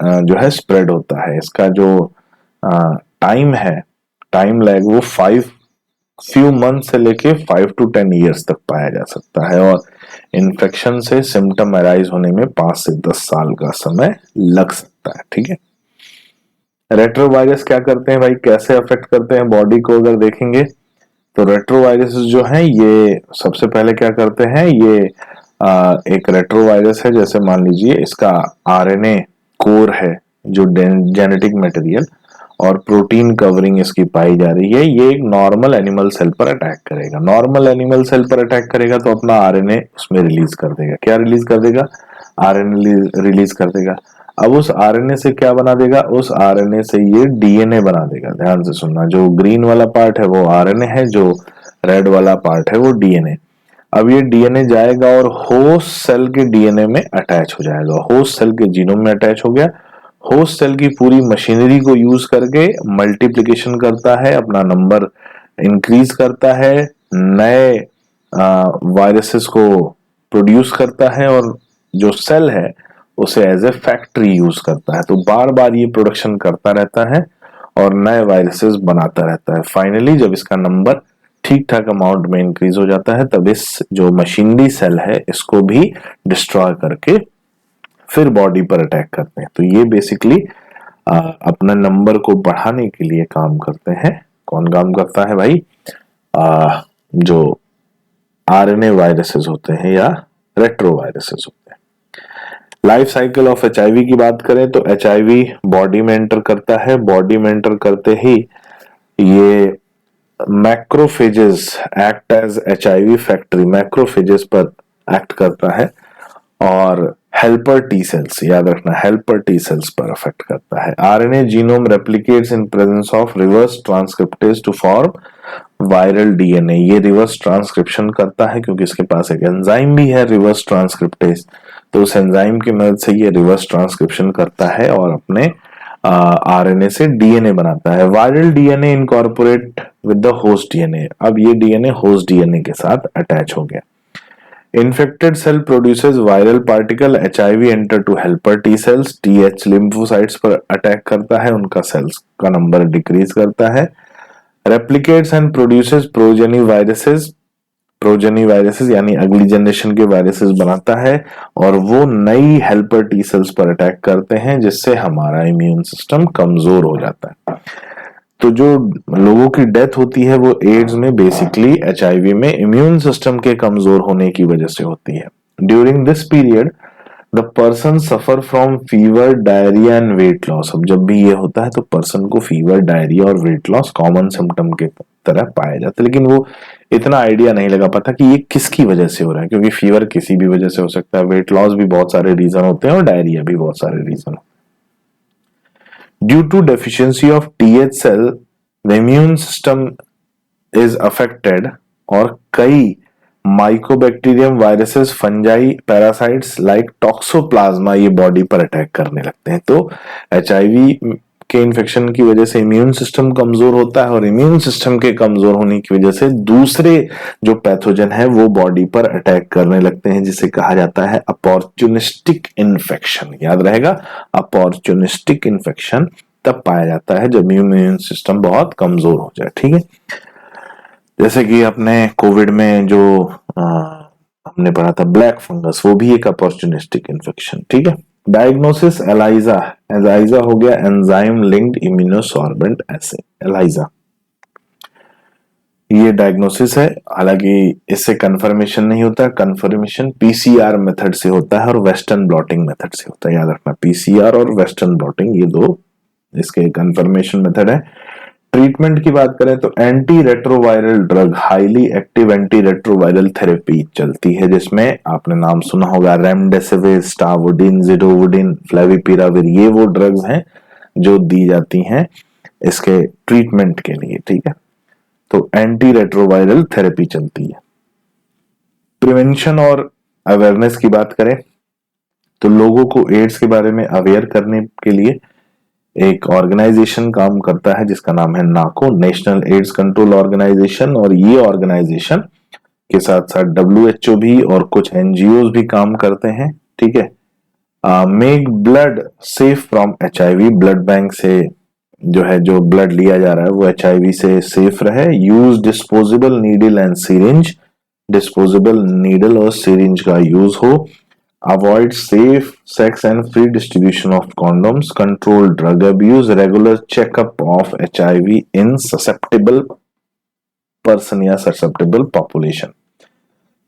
जो है स्प्रेड होता है। इसका जो टाइम है, टाइम लैग, वो फ्यू मंथ से लेके 5 to 10 ईयर्स तक पाया जा सकता है, और इन्फेक्शन से सिम्टम अराइज होने में 5 से 10 साल का समय लग सकता है, ठीक है। रेट्रोवायरस क्या करते हैं भाई, कैसे अफेक्ट करते हैं बॉडी को, अगर देखेंगे तो रेट्रोवायरस जो है ये सबसे पहले क्या करते हैं, ये एक रेट्रोवायरस है, जैसे मान लीजिए इसका आरएनए कोर है जो जेनेटिक मटेरियल और प्रोटीन कवरिंग इसकी पाई जा रही है, ये एक नॉर्मल एनिमल सेल पर अटैक करेगा। नॉर्मल एनिमल सेल पर अटैक करेगा तो अपना आरएनए उसमें रिलीज कर देगा। क्या रिलीज कर देगा, आरएनए रिलीज कर देगा। अब उस आरएनए से क्या बना देगा, उस आरएनए से ये डीएनए बना देगा। ध्यान से सुनना, जो ग्रीन वाला पार्ट है वो आरएनए है, जो रेड वाला पार्ट है वो डीएनए। अब ये डीएनए जाएगा और होस्ट सेल के डीएनए में अटैच हो जाएगा, होस्ट सेल के जीनोम में अटैच हो गया। होस्ट सेल की पूरी मशीनरी को यूज करके मल्टीप्लिकेशन करता है, अपना नंबर इंक्रीज करता है, नए वायरसेस को प्रोड्यूस करता है, और जो सेल है उसे एज ए फैक्ट्री यूज करता है। तो बार बार ये प्रोडक्शन करता रहता है और नए वायरसेस बनाता रहता है। फाइनली जब इसका नंबर ठीक ठाक अमाउंट में इंक्रीज हो जाता है तब इस जो मशीनरी सेल है इसको भी डिस्ट्रॉय करके फिर बॉडी पर अटैक करते हैं। तो ये बेसिकली अपना नंबर को बढ़ाने के लिए काम करते हैं। कौन काम करता है भाई, जो आरएनए वायरसेस होते हैं या रेट्रो वायरसेस होते हैं। लाइफ साइकिल ऑफ एचआईवी की बात करें तो एचआईवी बॉडी में एंटर करता है, बॉडी में एंटर करते ही ये macrophages act as HIV factory, macrophages पर एक्ट करता है और हेल्पर टी सेल्स, याद रखना हेल्पर टी सेल्स पर अफेक्ट करता है। RNA genome replicates in presence of reverse transcriptase to form viral DNA। ये रिवर्स ट्रांसक्रिप्शन करता है क्योंकि इसके पास एक एंजाइम भी है रिवर्स ट्रांसक्रिप्टेज, तो उस एंजाइम की मदद से ये रिवर्स ट्रांसक्रिप्शन करता है और अपने RNA से DNA बनाता है। Viral DNA incorporate with the host DNA। अब ये DNA होस्ट DNA के साथ अटैच हो गया। Infected cell produces viral particle, HIV enter to helper T cells, TH lymphocytes पर अटैक करता है, उनका सेल्स का नंबर डिक्रीज करता है। Replicates and produces progeny viruses यानी अगली जनरेशन के वायरसेस बनाता है और वो नई हेल्पर टी सेल्स पर अटैक करते हैं जिससे हमारा इम्यून सिस्टम कमजोर हो जाता है। तो जो लोगों की डेथ होती है वो एड्स में बेसिकली HIV में इम्यून सिस्टम के कमजोर होने की वजह से होती है। During this period the person suffer from fever, diarrhoea and weight loss. अब जब भी ये होता है तो पर्सन को फीवर, डायरिया और वेट लॉस कॉमन सिम्टम के तरह पाया जाता है, लेकिन वो इतना आइडिया नहीं लगा पाता कि ये किसकी वजह से हो रहा है, क्योंकि फीवर किसी भी वजह से हो सकता है, वेट लॉस भी बहुत सारे रीजन होते हैं और डायरिया भी बहुत सारे रीजन होते हैं। Due to deficiency of TH cell, the immune system is affected और कई Mycobacterium, viruses, fungi, parasites like toxoplasma ये बॉडी पर अटैक करने लगते हैं। तो HIV के इन्फेक्शन की वजह से इम्यून सिस्टम कमजोर होता है और इम्यून सिस्टम के कमजोर होने की वजह से दूसरे जो पैथोजन है वो बॉडी पर अटैक करने लगते हैं, जिसे कहा जाता है अपॉर्चुनिस्टिक इन्फेक्शन। याद रहेगा, अपॉर्चुनिस्टिक इन्फेक्शन तब पाया जाता है जब इम्यून सिस्टम बहुत कमजोर हो जाए। ठीक है, जैसे कि अपने कोविड में जो हमने पढ़ा था ब्लैक फंगस, वो भी एक अपॉर्चुनिस्टिक इन्फेक्शन। ठीक है, डायग्नोसिस एलाइजा। एलाइजा हो गया एंजाइम लिंक्ड इम्यूनोसॉर्बेंट एसे, एलाइजा ये डायग्नोसिस है। हालांकि इससे कंफर्मेशन नहीं होता, कंफर्मेशन PCR मेथड से होता है और वेस्टर्न ब्लॉटिंग मेथड से होता है। याद रखना, PCR और वेस्टर्न ब्लॉटिंग ये दो इसके कंफर्मेशन मेथड है। ट्रीटमेंट की बात करें तो anti retroviral drug, highly active anti retroviral therapy चलती है, जिसमें आपने नाम सुना होगा रेमडेसिविर, स्टावुडिन, जिडोवुडिन, फ्लेविपिराविर। ये वो ड्रग्स हैं जो दी जाती हैं इसके ट्रीटमेंट के लिए। ठीक है, तो एंटी रेट्रोवायरल थेरेपी चलती है। प्रिवेंशन और अवेयरनेस की बात करें तो लोगों को एड्स के बारे में अवेयर करने के लिए एक ऑर्गेनाइजेशन काम करता है जिसका नाम है नाको, नेशनल एड्स कंट्रोल ऑर्गेनाइजेशन। और ये ऑर्गेनाइजेशन के साथ साथ WHO भी और कुछ NGOs भी काम करते हैं। ठीक है, make blood safe from HIV, blood bank से जो है जो ब्लड लिया जा रहा है वो HIV से सेफ रहे। Use disposable needle and syringe, disposable needle और सिरिंज का यूज हो। Avoid safe sex and free distribution of condoms, control drug abuse, regular checkup of HIV in susceptible person या susceptible population।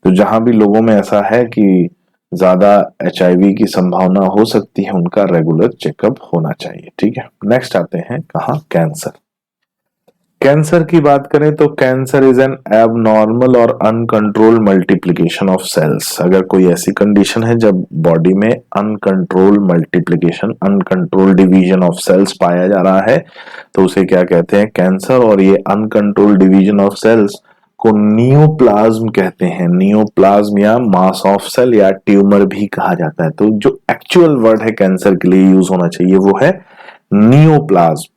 तो जहां भी लोगों में ऐसा है कि ज्यादा HIV की संभावना हो सकती है, उनका रेगुलर चेकअप होना चाहिए। ठीक है, नेक्स्ट आते हैं कहाँ, कैंसर। कैंसर की बात करें तो कैंसर इज एन एबनॉर्मल और अनकंट्रोल्ड मल्टीप्लिकेशन ऑफ सेल्स। अगर कोई ऐसी कंडीशन है जब बॉडी में uncontrolled multiplication, uncontrolled division of cells पाया जा रहा है तो उसे क्या कहते हैं, कैंसर। और ये अनकंट्रोल्ड डिवीजन ऑफ सेल्स को नियोप्लाज्म कहते हैं। नियोप्लाज्म या मास ऑफ सेल या ट्यूमर भी कहा जाता है। तो जो एक्चुअल वर्ड है कैंसर के लिए यूज होना चाहिए वो है neoplasm.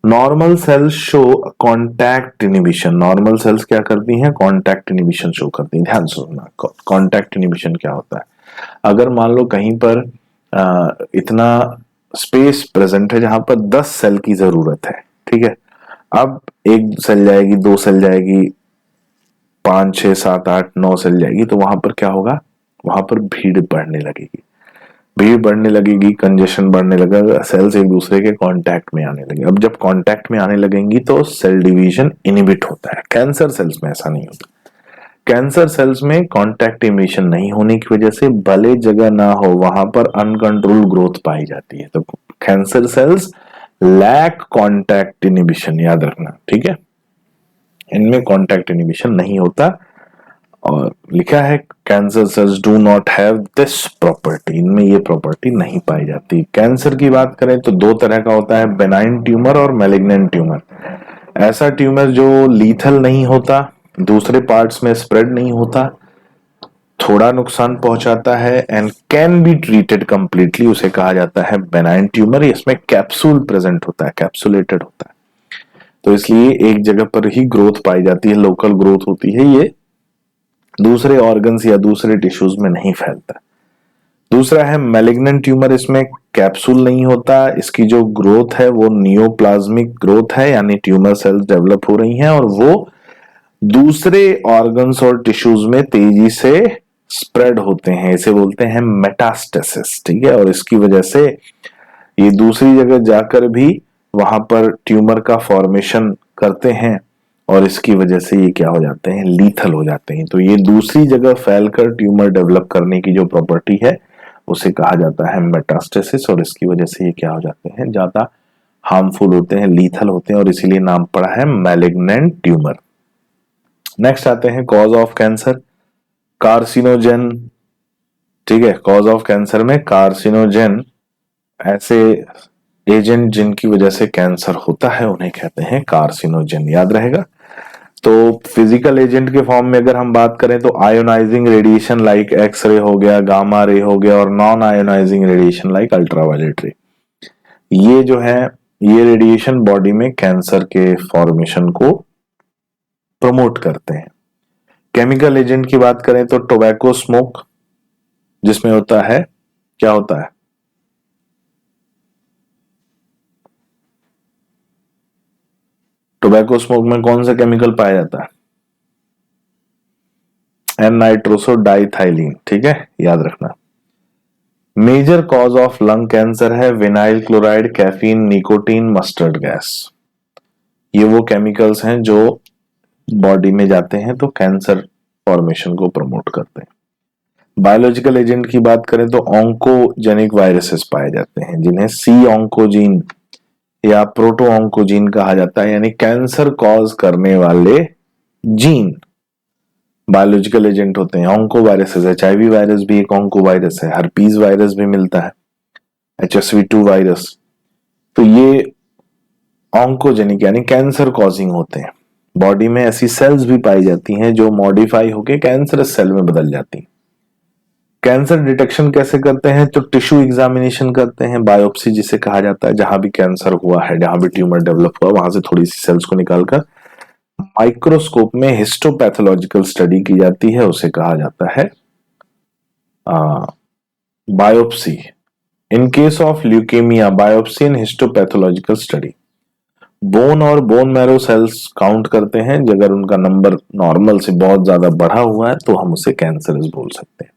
Normal sales show contact inhibition. Normal sales क्या करती हैं, कॉन्टैक्ट इनिबिशन शो करती हैं। ध्यान से सुनना, कॉन्टैक्ट इनिबिशन क्या होता है। अगर मान लो कहीं पर इतना स्पेस प्रेजेंट है जहां पर 10 सेल की जरूरत है। ठीक है, अब 1 सेल जाएगी, 2 सेल जाएगी, 5, 6, 7, 8, 9 सेल जाएगी, तो वहां पर क्या होगा, वहां पर भीड़ बढ़ने लगेगी। भीड़ बढ़ने लगेगी, कंजेशन बढ़ने लगेगा, सेल्स एक दूसरे के कांटेक्ट में आने लगेंगे। अब जब कांटेक्ट में आने लगेंगी तो सेल डिवीजन इनहिबिट होता है। कैंसर सेल्स में ऐसा नहीं होता। कैंसर सेल्स में कांटेक्ट इनिबिशन नहीं होने की वजह से भले जगह ना हो वहां पर अनकंट्रोल ग्रोथ पाई जाती है। तो cancer cells lack contact inhibition, याद रखना, ठीक है, इनमें कॉन्टैक्ट इनिबिशन नहीं होता। और लिखा है cancer cells do not have this property, इनमें ये प्रॉपर्टी नहीं पाई जाती। कैंसर की बात करें तो दो तरह का होता है, बेनाइन ट्यूमर और मैलिग्नेंट ट्यूमर। ऐसा ट्यूमर जो लीथल नहीं होता, दूसरे पार्ट्स में स्प्रेड नहीं होता, थोड़ा नुकसान पहुंचाता है and can be treated completely, उसे कहा जाता है बेनाइन ट्यूमर। इसमें कैप्सूल प्रेजेंट होता है, कैप्सुलेटेड होता है, तो इसलिए एक जगह पर ही ग्रोथ पाई जाती है, लोकल ग्रोथ होती है, ये दूसरे ऑर्गन्स या दूसरे टिश्यूज में नहीं फैलता। दूसरा है मैलिग्नेंट ट्यूमर, इसमें कैप्सूल नहीं होता, इसकी जो ग्रोथ है वो नियोप्लाज्मिक ग्रोथ है, यानी ट्यूमर सेल्स डेवलप हो रही हैं और वो दूसरे ऑर्गन्स और टिश्यूज में तेजी से स्प्रेड होते हैं, इसे बोलते हैं मेटास्टेसिस, ठीक है। और इसकी वजह से ये दूसरी जगह जाकर भी वहां पर ट्यूमर का फॉर्मेशन करते हैं और इसकी वजह से ये क्या हो जाते हैं, लीथल हो जाते हैं। तो ये दूसरी जगह फैलकर ट्यूमर डेवलप करने की जो प्रॉपर्टी है उसे कहा जाता है मेटास्टेसिस, और इसकी वजह से ये क्या हो जाते हैं, ज्यादा हार्मफुल होते हैं, लीथल होते हैं, और इसीलिए नाम पड़ा है मैलिग्नेंट ट्यूमर। नेक्स्ट आते हैं कॉज ऑफ कैंसर, कार्सिनोजेन, ठीक है। कॉज ऑफ कैंसर में कार्सिनोजेन, ऐसे एजेंट जिनकी वजह से कैंसर होता है उन्हें कहते हैं कार्सिनोजेन, याद रहेगा। तो फिजिकल एजेंट के फॉर्म में अगर हम बात करें तो आयोनाइजिंग रेडिएशन लाइक एक्सरे हो गया, गामा रे हो गया, और non ionising radiation like ultraviolet ray, ये जो है ये रेडिएशन बॉडी में कैंसर के फॉर्मेशन को प्रमोट करते हैं। केमिकल एजेंट की बात करें तो टोबैको स्मोक, जिसमें होता है, क्या होता है, टोबैको स्मोक में कौन सा केमिकल पाया जाता है, एन नाइट्रोसो डाइथाइलिन, ठीक है, याद रखना। Major cause of lung cancer है vinyl chloride, caffeine, nicotine, mustard gas. ये वो केमिकल्स हैं जो बॉडी में जाते हैं तो कैंसर फॉर्मेशन को प्रमोट करते हैं। बायोलॉजिकल एजेंट की बात करें तो ऑन्कोजेनिक वायरसेस पाए जाते हैं, जिन्हें सी ऑन्कोजीन या प्रोटो ऑन्कोजीन कहा जाता है, यानी कैंसर कॉज करने वाले जीन बायोलॉजिकल एजेंट होते हैं। ऑन्को वायरसेस, HIV वायरस भी एक ऑन्को वायरस है, हर्पीज वायरस भी मिलता है, HSV2 वायरस, तो ये ऑन्कोजेनिक यानी कैंसर कॉजिंग होते हैं। बॉडी में ऐसी सेल्स भी पाई जाती हैं जो मॉडिफाई होकर कैंसरस सेल में बदल जाती हैं। कैंसर डिटेक्शन कैसे करते हैं, तो टिश्यू एग्जामिनेशन करते हैं, बायोप्सी जिसे कहा जाता है, जहां भी कैंसर हुआ है, जहां भी ट्यूमर डेवलप हुआ वहां से थोड़ी सी सेल्स को निकालकर माइक्रोस्कोप में हिस्टोपैथोलॉजिकल स्टडी की जाती है, उसे कहा जाता है biopsy. In case of leukaemia, biopsy and histopathological study. Bone और बोन मैरो सेल्स काउंट करते हैं, अगर उनका नंबर नॉर्मल से बहुत ज्यादा बढ़ा हुआ है तो हम उसे कैंसरस बोल सकते हैं।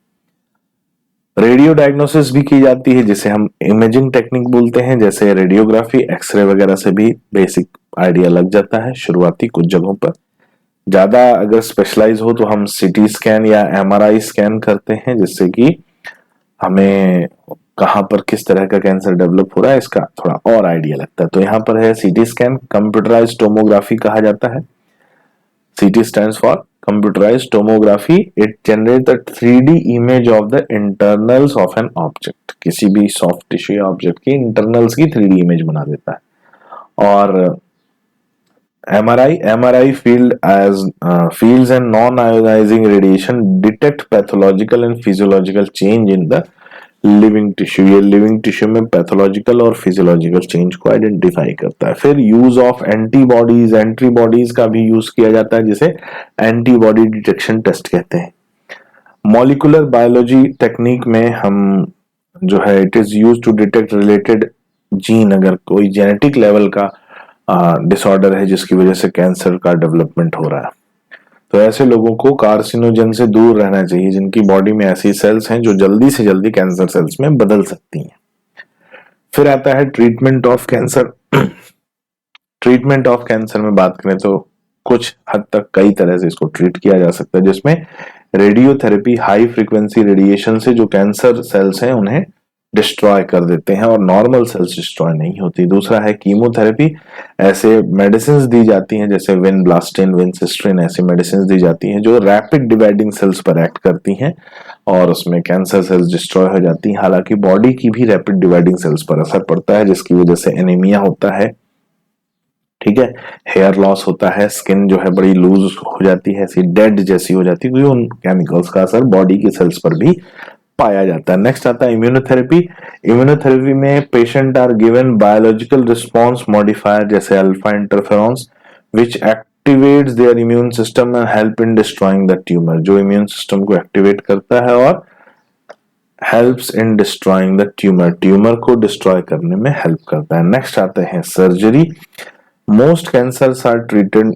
रेडियो डायग्नोसिस भी की जाती है, जिसे हम इमेजिंग टेक्निक बोलते हैं, जैसे रेडियोग्राफी, एक्सरे वगैरह से भी बेसिक आइडिया लग जाता है शुरुआती कुछ जगहों पर। ज्यादा अगर स्पेशलाइज हो तो हम CT स्कैन या MRI स्कैन करते हैं, जिससे कि हमें कहां पर किस तरह का कैंसर डेवलप हो रहा है इसका थोड़ा और आइडिया लगता है। तो यहाँ पर है CT स्कैन, कंप्यूटराइज्ड टोमोग्राफी कहा जाता है। CT stands for computerized tomography. It generates the 3D image of the internals of an object. किसी भी सॉफ्ट टिश्यू या ऑब्जेक्ट की इंटरनल्स की 3D इमेज बना देता है। और MRI fields and non-ionizing radiation detect pathological and physiological change in the living tissue, ये लिविंग टिश्यू में पैथोलॉजिकल और फिजियोलॉजिकल चेंज को आइडेंटिफाई करता है। फिर यूज ऑफ एंटीबॉडीज, एंटीबॉडीज का भी यूज किया जाता है, जिसे एंटीबॉडी डिटेक्शन टेस्ट कहते हैं। मॉलिक्यूलर बायोलॉजी टेक्निक में हम जो है it is use to detect related gene, अगर कोई जेनेटिक लेवल का डिसऑर्डर है जिसकी वजह से कैंसर का डेवलपमेंट हो रहा है, तो ऐसे लोगों को कार्सिनोजन से दूर रहना चाहिए, जिनकी बॉडी में ऐसी सेल्स हैं जो जल्दी से जल्दी कैंसर सेल्स में बदल सकती हैं। फिर आता है treatment of cancer. Treatment of cancer में बात करें तो कुछ हद तक कई तरह से इसको ट्रीट किया जा सकता है, जिसमें रेडियोथेरेपी, हाई फ्रीक्वेंसी रेडिएशन से जो कैंसर सेल्स हैं उन्हें डिस्ट्रॉय कर देते हैं और नॉर्मल सेल्स डिस्ट्रॉय नहीं होती। दूसरा है कीमोथेरेपी, ऐसे मेडिसिन दी जाती हैं जैसे विनब्लास्टिन, विनसिस्ट्रिन, ऐसी मेडिसिन दी जाती हैं जो रैपिड डिवाइडिंग सेल्स पर एक्ट करती हैं और उसमें कैंसर सेल्स डिस्ट्रॉय हो जाती हैं। हालांकि बॉडी की भी रैपिड डिवाइडिंग सेल्स पर असर पड़ता है जिसकी वजह से एनीमिया होता है, ठीक है, हेयर लॉस होता है, स्किन जो है बड़ी लूज हो जाती है, ऐसी डेड जैसी हो जाती है, क्योंकि उन केमिकल्स का असर बॉडी की सेल्स पर भी पाया जाता है। नेक्स्ट आता है इम्यूनोथेरेपी। इम्यूनोथेरेपी में patient are given biological response modifier जैसे alpha interferons which activates their immune system and help in destroying the tumour, जो इम्यून सिस्टम को एक्टिवेट करता है और helps in destroying the tumour, tumour को डिस्ट्रॉय करने में हेल्प करता है। नेक्स्ट आते हैं surgery. Most cancers are treated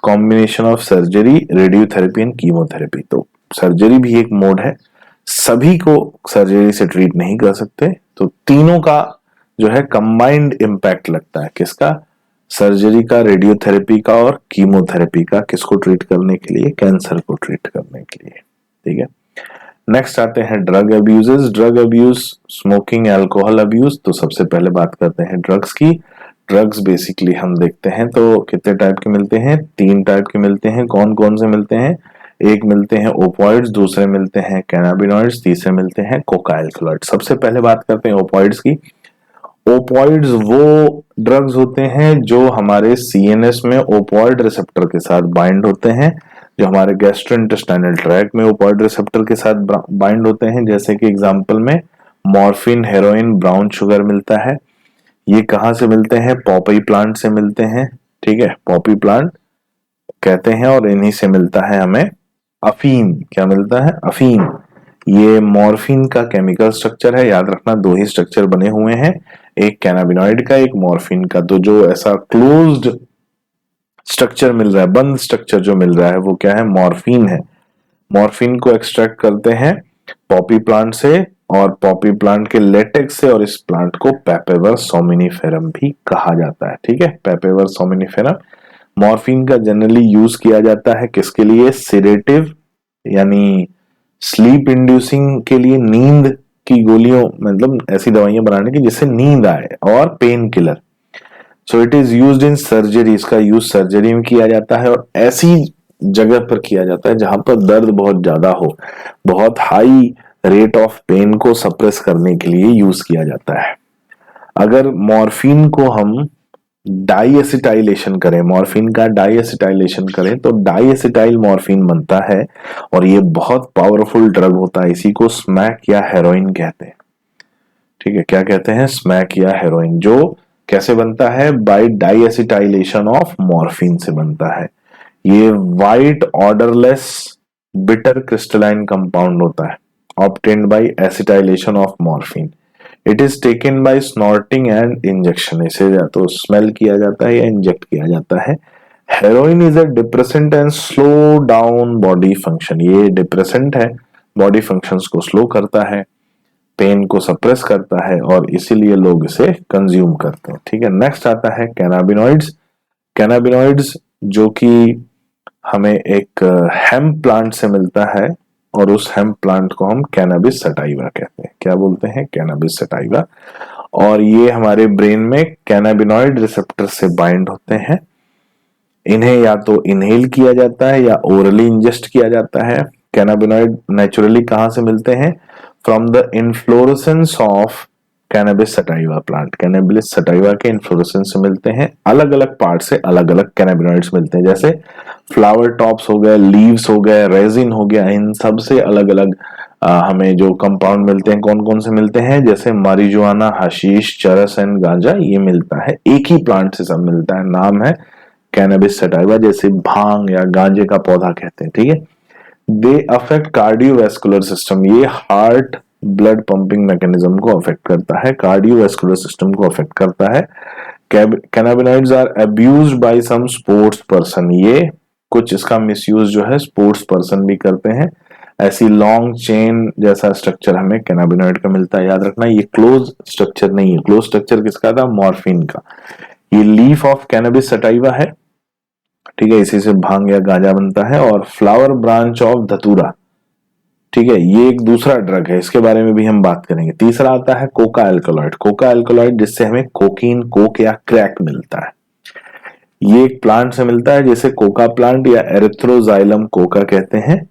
combination of surgery, radiotherapy and chemotherapy. तो सर्जरी भी एक मोड है, सभी को सर्जरी से ट्रीट नहीं कर सकते, तो तीनों का जो है कंबाइंड इम्पैक्ट लगता है, किसका, सर्जरी का, रेडियोथेरेपी का और कीमोथेरेपी का, किसको ट्रीट करने के लिए, कैंसर को ट्रीट करने के लिए, ठीक है। नेक्स्ट आते हैं drug abuses. Drug abuse, smoking, alcohol abuse. तो सबसे पहले बात करते हैं ड्रग्स की। ड्रग्स बेसिकली हम देखते हैं तो कितने टाइप के मिलते हैं, 3 टाइप के मिलते हैं। कौन कौन से मिलते हैं, एक मिलते हैं ओपॉइड्स, दूसरे मिलते हैं कैनाबिनॉइड्स, तीसरे मिलते हैं कोकाइलक्लोइड। सबसे पहले बात करते हैं ओपॉइड्स की। ओपॉइड्स वो ड्रग्स होते हैं जो हमारे सीएनएस में ओपॉइड रिसेप्टर के साथ बाइंड होते हैं, जो हमारे गैस्ट्रोइंटेस्टाइनल ट्रैक्ट में ओपॉइड रिसेप्टर के साथ बाइंड होते हैं। जैसे कि एग्जांपल में मॉर्फिन, हेरोइन, ब्राउन शुगर मिलता है। ये कहाँ से मिलते हैं, पॉपी प्लांट से मिलते हैं, ठीक है, पॉपी प्लांट कहते हैं, और इन्हीं से मिलता है हमें अफीम। क्या मिलता है, अफीम। ये मॉर्फिन का केमिकल स्ट्रक्चर है, याद रखना 2 ही स्ट्रक्चर बने हुए हैं, एक कैनाबिनॉइड का, एक मॉर्फिन का। तो जो ऐसा क्लोज्ड स्ट्रक्चर मिल रहा है, बंद स्ट्रक्चर जो मिल रहा है, वो क्या है, मॉर्फिन है। मॉर्फिन को एक्सट्रैक्ट करते हैं पॉपी प्लांट से और पॉपी प्लांट के लेटेक्स से, और इस प्लांट को पेपेवर सोमिनिफेरम भी कहा जाता है, ठीक है, पेपेवर सोमिनिफेरम। मॉर्फिन का जनरली यूज किया जाता है किसके लिए, सिडेटिव यानी स्लीप इंड्यूसिंग के लिए, नींद की गोलियों, मतलब ऐसी दवाइयां बनाने की जिससे नींद आए, और pain killer. So it is used in surgery, इसका यूज सर्जरी में किया जाता है और ऐसी जगह पर किया जाता है जहां पर दर्द बहुत ज्यादा हो, बहुत हाई रेट ऑफ पेन को सप्रेस करने के लिए यूज किया जाता है। अगर मॉर्फिन को हम डाईएसिटाइलेशन करें, मॉर्फिन का डाईएसिटाइलेशन करें तो डाईएसिटाइल मॉर्फिन बनता है, और ये बहुत पावरफुल ड्रग होता है। इसी को स्मैक या हेरोइन कहते हैं, ठीक है, क्या कहते हैं, स्मैक या हेरोइन। जो कैसे बनता है, बाय डाईएसिटाइलेशन ऑफ मॉर्फिन से बनता है। ये white odourless bitter crystalline compound होता है, obtained by acetylation of morphine. It is taken by snorting and injection, इसे या तो स्मेल किया जाता है या इंजेक्ट किया जाता है। Heroin is a depressant and slow down body function, ये डिप्रेसेंट है, बॉडी फंक्शंस को स्लो करता है, पेन को सप्रेस करता है, और इसीलिए लोग इसे कंज्यूम करते हैं, ठीक है। नेक्स्ट आता है कैनाबिनॉइड्स। कैनाबिनॉइड्स जो कि हमें एक हेम्प प्लांट से मिलता है, और उस हेम्प प्लांट को हम कैनाबिस सटाइवा कहते हैं। क्या बोलते हैं, कैनाबिस सटाइवा। और ये हमारे ब्रेन में कैनाबिनॉइड रिसेप्टर से बाइंड होते हैं। इन्हें या तो इनहेल किया जाता है या ओरली इंजेस्ट किया जाता है। कैनाबिनॉइड नेचुरली कहाँ से मिलते हैं, from the inflorescence of cannabis sativa plant, cannabis sativa के इन्फ्लोरेसेंस से मिलते हैं। अलग अलग पार्ट से अलग अलग कैनाबिनॉइड्स मिलते हैं, जैसे फ्लावर टॉप्स हो गए, लीव्स हो गए, रेजिन हो गया, इन सब से अलग अलग हमें जो कंपाउंड मिलते हैं। कौन कौन से मिलते हैं, जैसे मारिजुआना, हशीश, चरस एंड गांजा, ये मिलता है, एक ही प्लांट से सब मिलता है, नाम है कैनाबिस सटाइवा, जैसे भांग या गांजे का पौधा कहते हैं, ठीक है। दे अफेक्ट कार्डियोवैस्कुलर सिस्टम, ये हार्ट ब्लड पंपिंग मैकेनिज्म को अफेक्ट करता है, कार्डियोवैस्कुलर सिस्टम को अफेक्ट करता है। Cannabinoids are abused by some sports person, ये कुछ इसका मिसयूज जो है स्पोर्ट्स पर्सन भी करते हैं। ऐसी लॉन्ग चेन जैसा स्ट्रक्चर हमें कैनाबिनॉइड का मिलता है, याद रखना ये क्लोज स्ट्रक्चर नहीं है। क्लोज स्ट्रक्चर किसका था, मॉर्फिन का। ये लीफ ऑफ कैनाबिस सटाइवा है, ठीक है, इसी से भांग या गांजा बनता है। और फ्लावर ब्रांच ऑफ धतूरा, ठीक है, ये एक दूसरा ड्रग है, इसके बारे में भी हम बात करेंगे। तीसरा आता है कोका एल्कोलॉइड। कोका एल्कोलॉइड जिससे हमें कोकीन, कोक या क्रैक मिलता है। ये एक प्लांट से मिलता है जिसे कोका प्लांट या एरिथ्रोजाइलम कोका कहते हैं,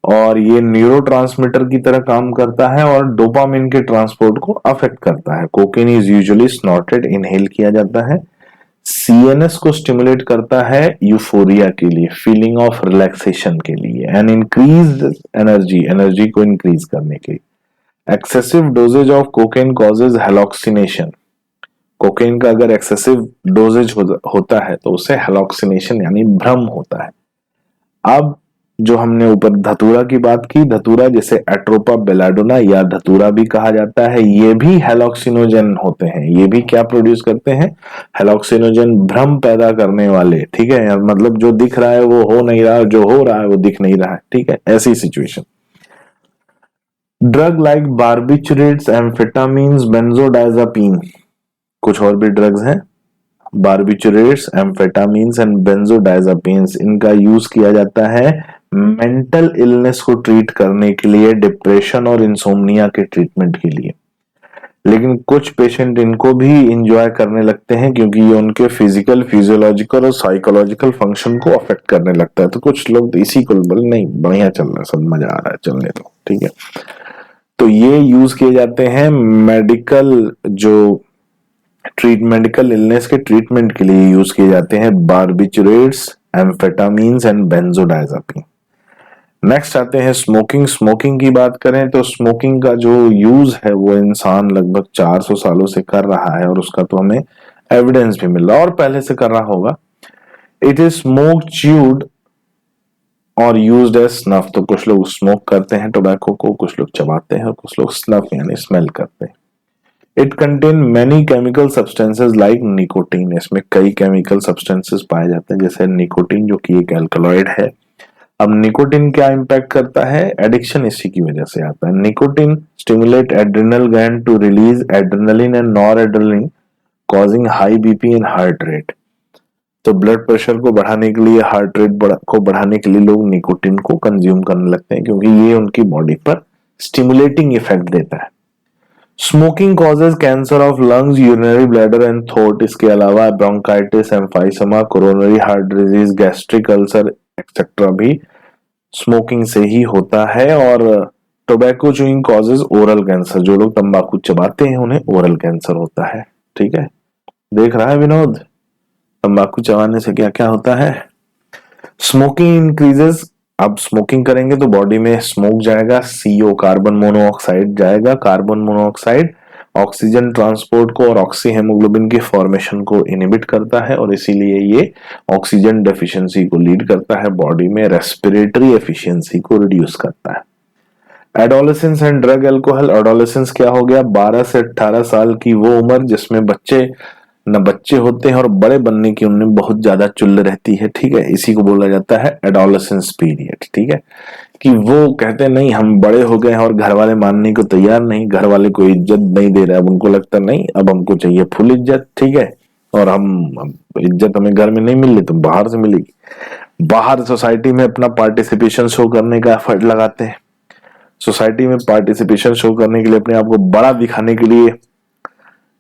और ये न्यूरोट्रांसमीटर की तरह काम करता है और डोपामिन के ट्रांसपोर्ट को अफेक्ट करता है। कोकेन इज यूजुअली स्नॉटेड, इनहेल किया जाता है। सीएनएस को स्टिमुलेट करता है यूफोरिया के लिए, फीलिंग ऑफ रिलैक्सेशन के लिए, एंड इंक्रीज एनर्जी, एनर्जी को इंक्रीज करने के लिए। Excessive doses of cocaine causes hallucination. Cocaine का अगर एक्सेसिव डोजेज होता है तो उससे हेलोक्सिनेशन यानी भ्रम होता है। अब जो हमने ऊपर धतूरा की बात की, धतूरा जिसे एट्रोपा बेलाडोना या धतूरा भी कहा जाता है, ये भी हेलोक्सिनोजन होते हैं। ये भी क्या प्रोड्यूस करते हैं? हेलोक्सिनोजन, भ्रम पैदा करने वाले। ठीक है, मतलब जो दिख रहा है वो हो नहीं रहा, जो हो रहा है वो दिख नहीं रहा है। ठीक है, ऐसी सिचुएशन। ड्रग लाइक बार्बिचुरेट्स, एम्फेटामिन्स, बेंजोडायजापीन, कुछ और भी ड्रग्स हैं, बार्बिचुरेट्स, एम्फेटामिन्स एंड बेंजोडायजापीन्स। इनका यूज किया जाता है मेंटल इलनेस को ट्रीट करने के लिए, डिप्रेशन और इंसोम्निया के ट्रीटमेंट के लिए। लेकिन कुछ पेशेंट इनको भी इंजॉय करने लगते हैं क्योंकि ये उनके फिजिकल, फिजियोलॉजिकल और साइकोलॉजिकल फंक्शन को अफेक्ट करने लगता है। तो कुछ लोग तो इसी को बोल, नहीं बढ़िया चल रहा है, सब मजा आ रहा है, चलने दो। ठीक है, तो ये यूज किए जाते हैं मेडिकल, जो मेडिकल इलनेस के ट्रीटमेंट के लिए यूज किए जाते हैं बार्बिचुरेट्स, एम्फेटामिन्स एंड बेंजोडायजापीन। नेक्स्ट आते हैं स्मोकिंग। स्मोकिंग की बात करें तो स्मोकिंग का जो यूज है वो इंसान लगभग 400 सालों से कर रहा है, और उसका तो हमें एविडेंस भी मिल रहा है, और पहले से कर रहा होगा। इट इज स्मोक, च्यूड और यूज्ड एज स्नफ। तो कुछ लोग स्मोक करते हैं टोबैको को, कुछ लोग चबाते हैं, और कुछ लोग स्नफ यानी स्मेल करते हैं। It contain many chemical substances like nicotine. इसमें कई केमिकल सब्सटेंसेस पाए जाते हैं, जैसे निकोटीन जो कि एक एल्कलॉइड है। अब निकोटीन क्या इंपैक्ट करता है? एडिक्शन इसी की वजह से आता है। Nicotine stimulate adrenal gland to release adrenaline and noradrenaline, causing high BP and heart rate. तो ब्लड प्रेशर को बढ़ाने के लिए, हार्ट रेट को बढ़ाने के लिए लोग निकोटीन को कंज्यूम करने लगते हैं, क्योंकि ये उनकी बॉडी पर स्टिमुलेटिंग इफेक्ट देता है। Smoking causes cancer of lungs, urinary bladder and throat. इसके अलावा bronchitis, emphysema, coronary heart disease, gastric ulcer etcetera भी स्मोकिंग से ही होता है। और tobacco chewing causes oral cancer. जो लोग तंबाकू चबाते हैं उन्हें ओरल कैंसर होता है। ठीक है, देख रहा है विनोद तंबाकू चबाने से क्या क्या होता है। Smoking increases. अब स्मोकिंग करेंगे तो बॉडी में स्मोक जाएगा, CO कार्बन मोनोऑक्साइड जाएगा। कार्बन मोनोऑक्साइड ऑक्सीजन ट्रांसपोर्ट को और ऑक्सी हेमोग्लोबिन की फॉर्मेशन को इनहिबिट करता है, और इसीलिए ये ऑक्सीजन डेफिशिएंसी को लीड करता है बॉडी में, रेस्पिरेटरी एफिशिएंसी को रिड्यूस करता है। Adolescence and drug alcohol. Adolescence क्या हो गया? 12 से 18 साल की वो उम्र जिसमें बच्चे होते हैं और बड़े बनने की उनमें बहुत ज्यादा चुल रहती है। ठीक है, इसी को बोला जाता है एडोलेसेंस पीरियड। ठीक है, कि वो कहते हैं नहीं हम बड़े हो गए हैं और घर वाले मानने को तैयार नहीं, घर वाले कोई इज्जत नहीं दे रहे। अब उनको लगता नहीं, अब हमको चाहिए फुल इज्जत। ठीक है, और हम इज्जत हमें घर में नहीं मिल रही तो बाहर से मिलेगी। बाहर सोसाइटी में अपना पार्टिसिपेशन शो करने का एफर्ट लगाते हैं। सोसाइटी में पार्टिसिपेशन शो करने के लिए, अपने आप को बड़ा दिखाने के लिए।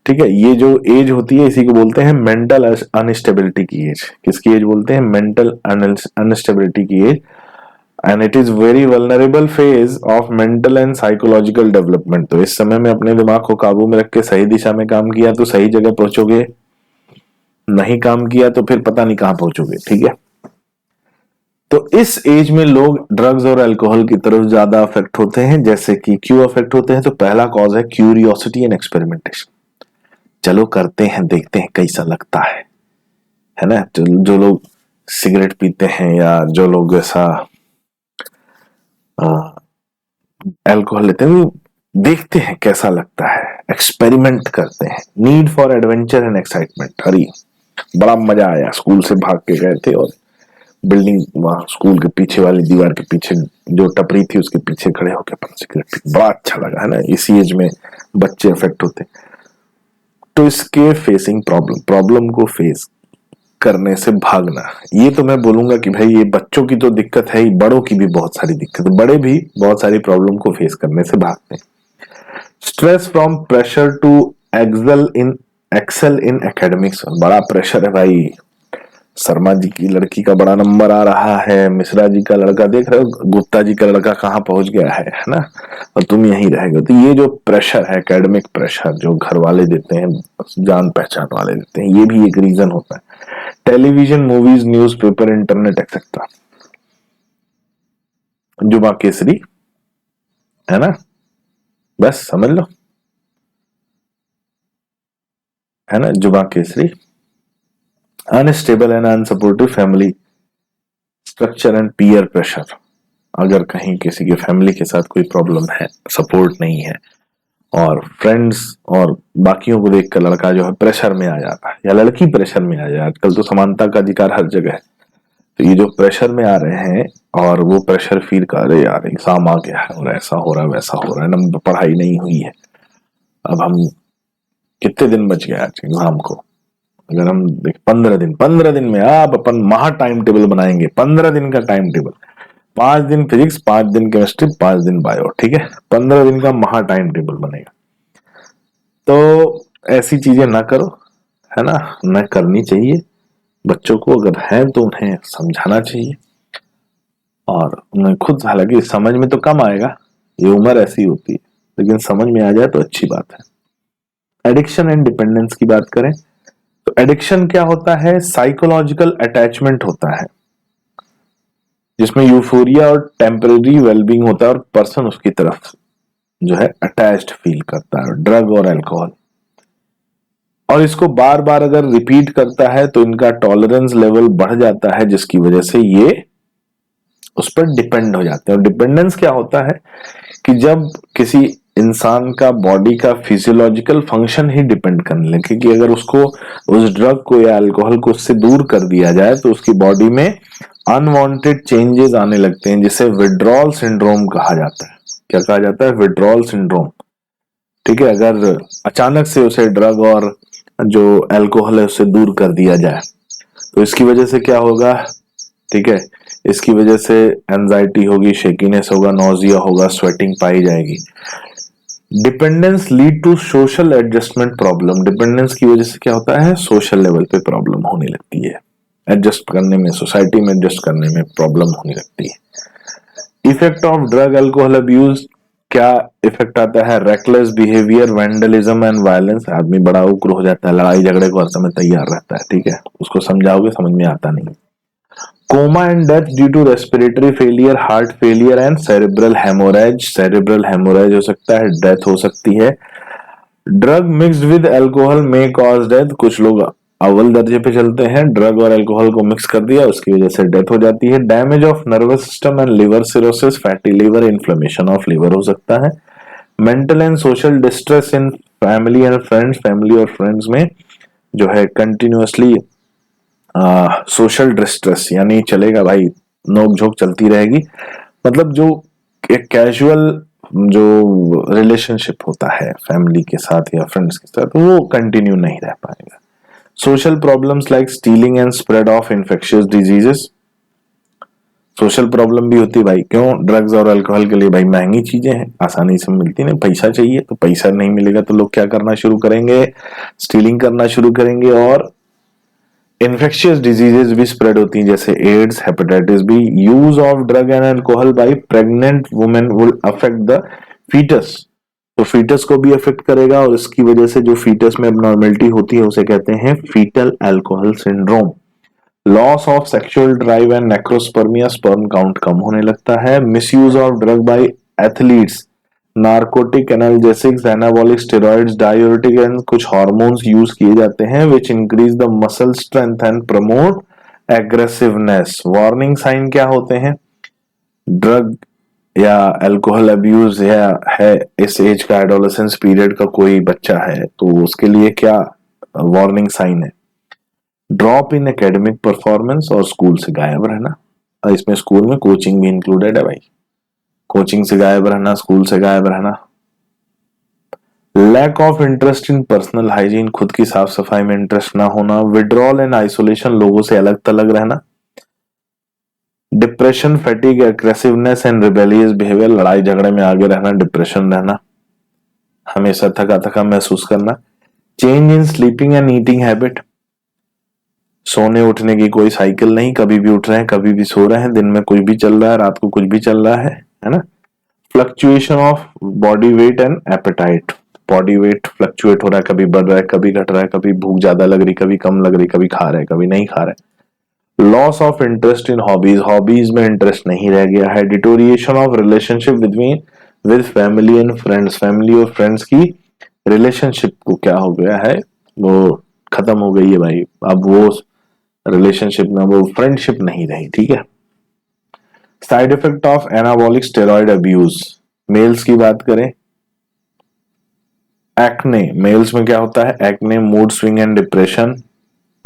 ठीक है, ये जो एज होती है इसी को बोलते हैं मेंटल अनस्टेबिलिटी की एज। किसकी एज बोलते हैं? मेंटल अनस्टेबिलिटी की age. And it is very vulnerable phase of mental and psychological development. तो इस समय में अपने दिमाग को काबू में रख के सही दिशा में काम किया तो सही जगह पहुंचोगे, नहीं काम किया तो फिर पता नहीं कहां पहुंचोगे। ठीक है, तो इस एज में लोग ड्रग्स और अल्कोहल की तरफ ज्यादा अफेक्ट होते हैं। जैसे कि क्यों अफेक्ट होते हैं? तो पहला कॉज है क्यूरियोसिटी एंड एक्सपेरिमेंटेशन। चलो करते हैं, देखते हैं कैसा लगता है ना। जो लोग सिगरेट पीते हैं या जो लोग ऐसा अल्कोहल लेते हैं, देखते हैं कैसा लगता है, एक्सपेरिमेंट करते हैं। Need for adventure and excitement. अरे बड़ा मजा आया, स्कूल से भाग के गए थे और बिल्डिंग वहां स्कूल के पीछे वाली दीवार के पीछे जो टपरी थी उसके पीछे खड़े होकर अपन सिगरेट पी, बड़ा अच्छा लगा, है ना। इसी एज में बच्चे अफेक्ट होते। तो इसके फेसिंग प्रॉब्लम को फेस करने से भागना। ये तो मैं बोलूंगा कि भाई ये बच्चों की तो दिक्कत है ही, बड़ों की भी बहुत सारी दिक्कत है, बड़े भी बहुत सारी प्रॉब्लम को फेस करने से भागते हैं। Stress from pressure to excel in academics. बड़ा प्रेशर है भाई, शर्मा जी की लड़की का बड़ा नंबर आ रहा है, मिश्रा जी का लड़का देख रहे हो, गुप्ता जी का लड़का कहाँ पहुंच गया है ना, और तुम यहीं रह गए। तो ये जो प्रेशर है, एकेडमिक प्रेशर जो घर वाले देते हैं, जान पहचान वाले देते हैं, ये भी एक रीजन होता है। Television, movies, newspaper, internet etcetera. जुबा केसरी है ना, बस समझ लो, है ना, जुबा Kesari. Unstable and unsupportive family structure and peer pressure. अगर कहीं किसी के फैमिली के साथ कोई प्रॉब्लम है, सपोर्ट नहीं है, और फ्रेंड्स और बाकियों को देखकर लड़का जो है प्रेशर में आ जाता है, या लड़की प्रेशर में आ जाए। आजकल तो समानता का अधिकार हर जगह है, तो ये जो प्रेशर में आ रहे हैं और वो प्रेशर फील कर रहे यार एग्जाम आ गया है और ऐसा हो रहा है वैसा हो रहा है, नंबर पढ़ाई नहीं हुई है, अब हम कितने दिन बच गए आज एग्जाम को। अगर हम देख 15 दिन में आप अपन महा टाइम टेबल बनाएंगे, 15 दिन का टाइम टेबल, 5 दिन फिजिक्स, 5 दिन केमिस्ट्री, 5 दिन बायो, ठीक है, 15 दिन का महा टाइम टेबल बनेगा। तो ऐसी चीजें ना करो, है ना, न करनी चाहिए। बच्चों को अगर है तो उन्हें समझाना चाहिए, और उन्हें खुद, हालांकि समझ में तो कम आएगा, ये उम्र ऐसी होती है, लेकिन समझ में आ जाए तो अच्छी बात है। एडिक्शन एंड डिपेंडेंस की बात करें तो एडिक्शन क्या होता है, साइकोलॉजिकल अटैचमेंट होता है, जिसमें यूफोरिया और टेम्परेरी वेलबींग होता है, और पर्सन उसकी तरफ जो है अटैच्ड फील करता है, ड्रग और अल्कोहल। और इसको बार बार अगर रिपीट करता है तो इनका टॉलरेंस लेवल बढ़ जाता है, जिसकी वजह से ये उस पर डिपेंड हो जाते हैं। और डिपेंडेंस क्या होता है कि जब किसी इंसान का बॉडी का फिजियोलॉजिकल फंक्शन ही डिपेंड करने लगे, कि अगर उसको उस ड्रग को या अल्कोहल को उससे दूर कर दिया जाए तो उसकी बॉडी में अनवांटेड चेंजेस आने लगते हैं, जिसे विड्रॉल सिंड्रोम कहा जाता है। क्या कहा जाता है, विड्रॉल सिंड्रोम, ठीक है। अगर अचानक से उसे ड्रग और जो अल्कोहल है उससे दूर कर दिया जाए तो इसकी वजह से क्या होगा, ठीक है, इसकी वजह से एंजाइटी होगी, शेकीनेस होगा, नोजिया होगा, स्वेटिंग पाई जाएगी। Dependence lead to social adjustment problem. Dependence की वजह से क्या होता है, सोशल लेवल पे प्रॉब्लम होने लगती है, एडजस्ट करने में, सोसाइटी में एडजस्ट करने में प्रॉब्लम होने लगती है। Effect of drug alcohol abuse, क्या इफेक्ट आता है, reckless behaviour, vandalism and violence. आदमी बड़ा उग्र हो जाता है, लड़ाई झगड़े को हर समय तैयार रहता है, ठीक है, उसको समझाओगे समझ में आता नहीं। Coma and death due to respiratory failure, heart failure and cerebral haemorrhage. Cerebral haemorrhage हो सकता है, डेथ हो सकती है। Drug mixed with alcohol may cause death. कुछ लोग अव्वल दर्जे पे चलते हैं, ड्रग और अल्कोहल को मिक्स कर दिया, उसकी वजह से डेथ हो जाती है। Damage of nervous system and liver cirrhosis, fatty liver, inflammation of liver हो सकता है। Mental and social distress in family and friends. Family और फ्रेंड्स में जो है कंटिन्यूअसली सोशल डिस्ट्रेस, यानी चलेगा भाई, नोक झोंक चलती रहेगी, मतलब जो एक कैजुअल जो रिलेशनशिप होता है फैमिली के साथ या फ्रेंड्स के साथ, वो कंटिन्यू नहीं रह पाएगा। Social problems like stealing and spread of infectious diseases. Social problem भी होती है भाई, क्यों, ड्रग्स और अल्कोहल के लिए भाई महंगी चीजें हैं, आसानी से मिलती नहीं, पैसा चाहिए, तो पैसा नहीं मिलेगा तो लोग क्या करना शुरू करेंगे, स्टीलिंग करना शुरू करेंगे, और इन्फेक्शियस डिजीजेस भी स्प्रेड होती हैं, जैसे AIDS, hepatitis B. Use of drug and alcohol by pregnant women will affect the foetus. तो फीटस को भी अफेक्ट करेगा, और इसकी वजह से जो फीटस में एबनॉर्मेलिटी होती है उसे कहते हैं foetal alcohol syndrome. Loss of sexual drive and necrospermia, sperm count कम होने लगता है। Misuse of drug by athletes, narcotic, analgesics, anabolic steroids, diuretic and कुछ हार्मोन्स यूज किए जाते हैं which increase the muscle strength and promote aggressiveness. Warning sign क्या होते हैं, ड्रग या अल्कोहल अब्यूज है इस एज का, एडोलेसेंस पीरियड का कोई बच्चा है तो उसके लिए क्या वार्निंग साइन है, ड्रॉप इन एकेडमिक परफॉर्मेंस और स्कूल से गायब रहना। इसमें स्कूल में कोचिंग भी इंक्लूडेड है भाई, कोचिंग से गायब रहना, स्कूल से गायब रहना। Lack of interest in personal hygiene, खुद की साफ सफाई में इंटरेस्ट ना होना। विड्रॉल एंड आइसोलेशन, लोगों से अलग थलग रहना। Depression, fatigue, aggressiveness and rebellious behaviour, लड़ाई झगड़े में आगे रहना, डिप्रेशन रहना, हमेशा थका थका महसूस करना। Change in sleeping and eating habit, सोने उठने की कोई साइकिल नहीं, कभी भी उठ रहे हैं कभी भी सो रहे हैं, दिन में कुछ भी चल रहा है रात को कुछ भी चल रहा है ना। Fluctuation of body weight and appetite, body weight fluctuate हो रहा है, कभी बढ़ रहा है कभी घट रहा है, कभी भूख ज्यादा लग रही कभी कम लग रही, कभी खा रहे हैं कभी नहीं खा रहे। Loss of interest in hobbies, hobbies में इंटरेस्ट नहीं रह गया है। Deterioration of relationship with family and friends, family और फ्रेंड्स की रिलेशनशिप को क्या हो गया है, वो खत्म हो गई है भाई, अब वो रिलेशनशिप में वो फ्रेंडशिप नहीं रही, ठीक है। Side effect of anabolic steroid abuse, males की बात करें, एक्ने, मेल्स में क्या होता है, acne, mood swing and depression,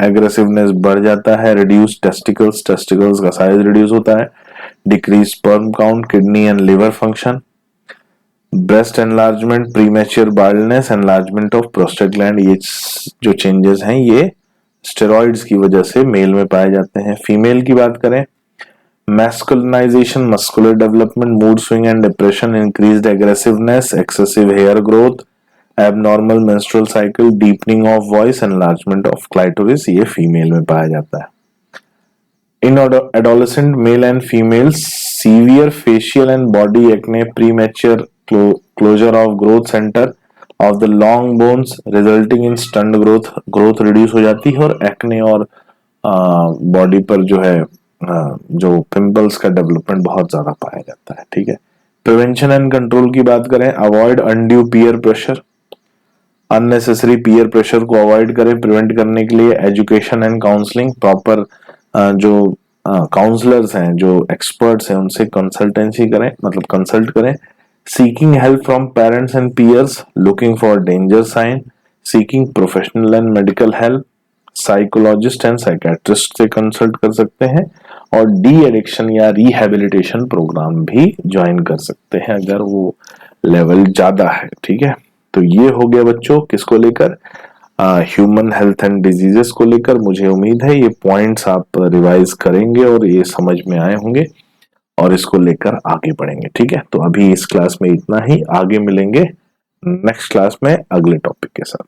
aggressiveness बढ़ जाता है, रिड्यूस टेस्टिकल्स, टेस्टिकल्स का साइज रिड्यूस होता है, decrease sperm count, kidney and liver function, breast enlargement, premature baldness, enlargement of prostate gland, ये जो चेंजेस हैं ये स्टेरॉइड्स की वजह से मेल में पाए जाते हैं। फीमेल की बात करें, masculinisation, muscular development, mood swing and depression, increased aggressiveness, excessive hair growth, abnormal menstrual cycle, deepening of voice, enlargement of clitoris, ये फीमेल में पाया जाता है। In adolescent male and female, severe facial and body acne, premature closure of growth centre of the long bones resulting in stunt growth, growth reduce हो जाती है और एक्ने और बॉडी पर जो है जो पिंपल्स का डेवलपमेंट बहुत ज्यादा पाया जाता है, ठीक है। प्रिवेंशन एंड कंट्रोल की बात करें, avoid undue peer pressure, unnecessary peer pressure को अवॉइड करें। प्रिवेंट करने के लिए एजुकेशन एंड काउंसलिंग, प्रॉपर जो काउंसलर्स हैं जो एक्सपर्ट्स हैं उनसे कंसल्टेंसी करें, मतलब कंसल्ट करें। Seeking help from parents and peers, looking for danger sign, seeking professional and medical help, psychologist and psychiatrist से कंसल्ट कर सकते हैं और डी एडिक्शन या रिहेबिलिटेशन प्रोग्राम भी ज्वाइन कर सकते हैं अगर वो लेवल ज्यादा है, ठीक है। तो ये हो गया बच्चों किसको लेकर, ह्यूमन हेल्थ एंड डिजीजेस को लेकर। मुझे उम्मीद है ये पॉइंट्स आप रिवाइज करेंगे और ये समझ में आए होंगे और इसको लेकर आगे बढ़ेंगे, ठीक है। तो अभी इस क्लास में इतना ही, आगे मिलेंगे नेक्स्ट क्लास में अगले टॉपिक के साथ।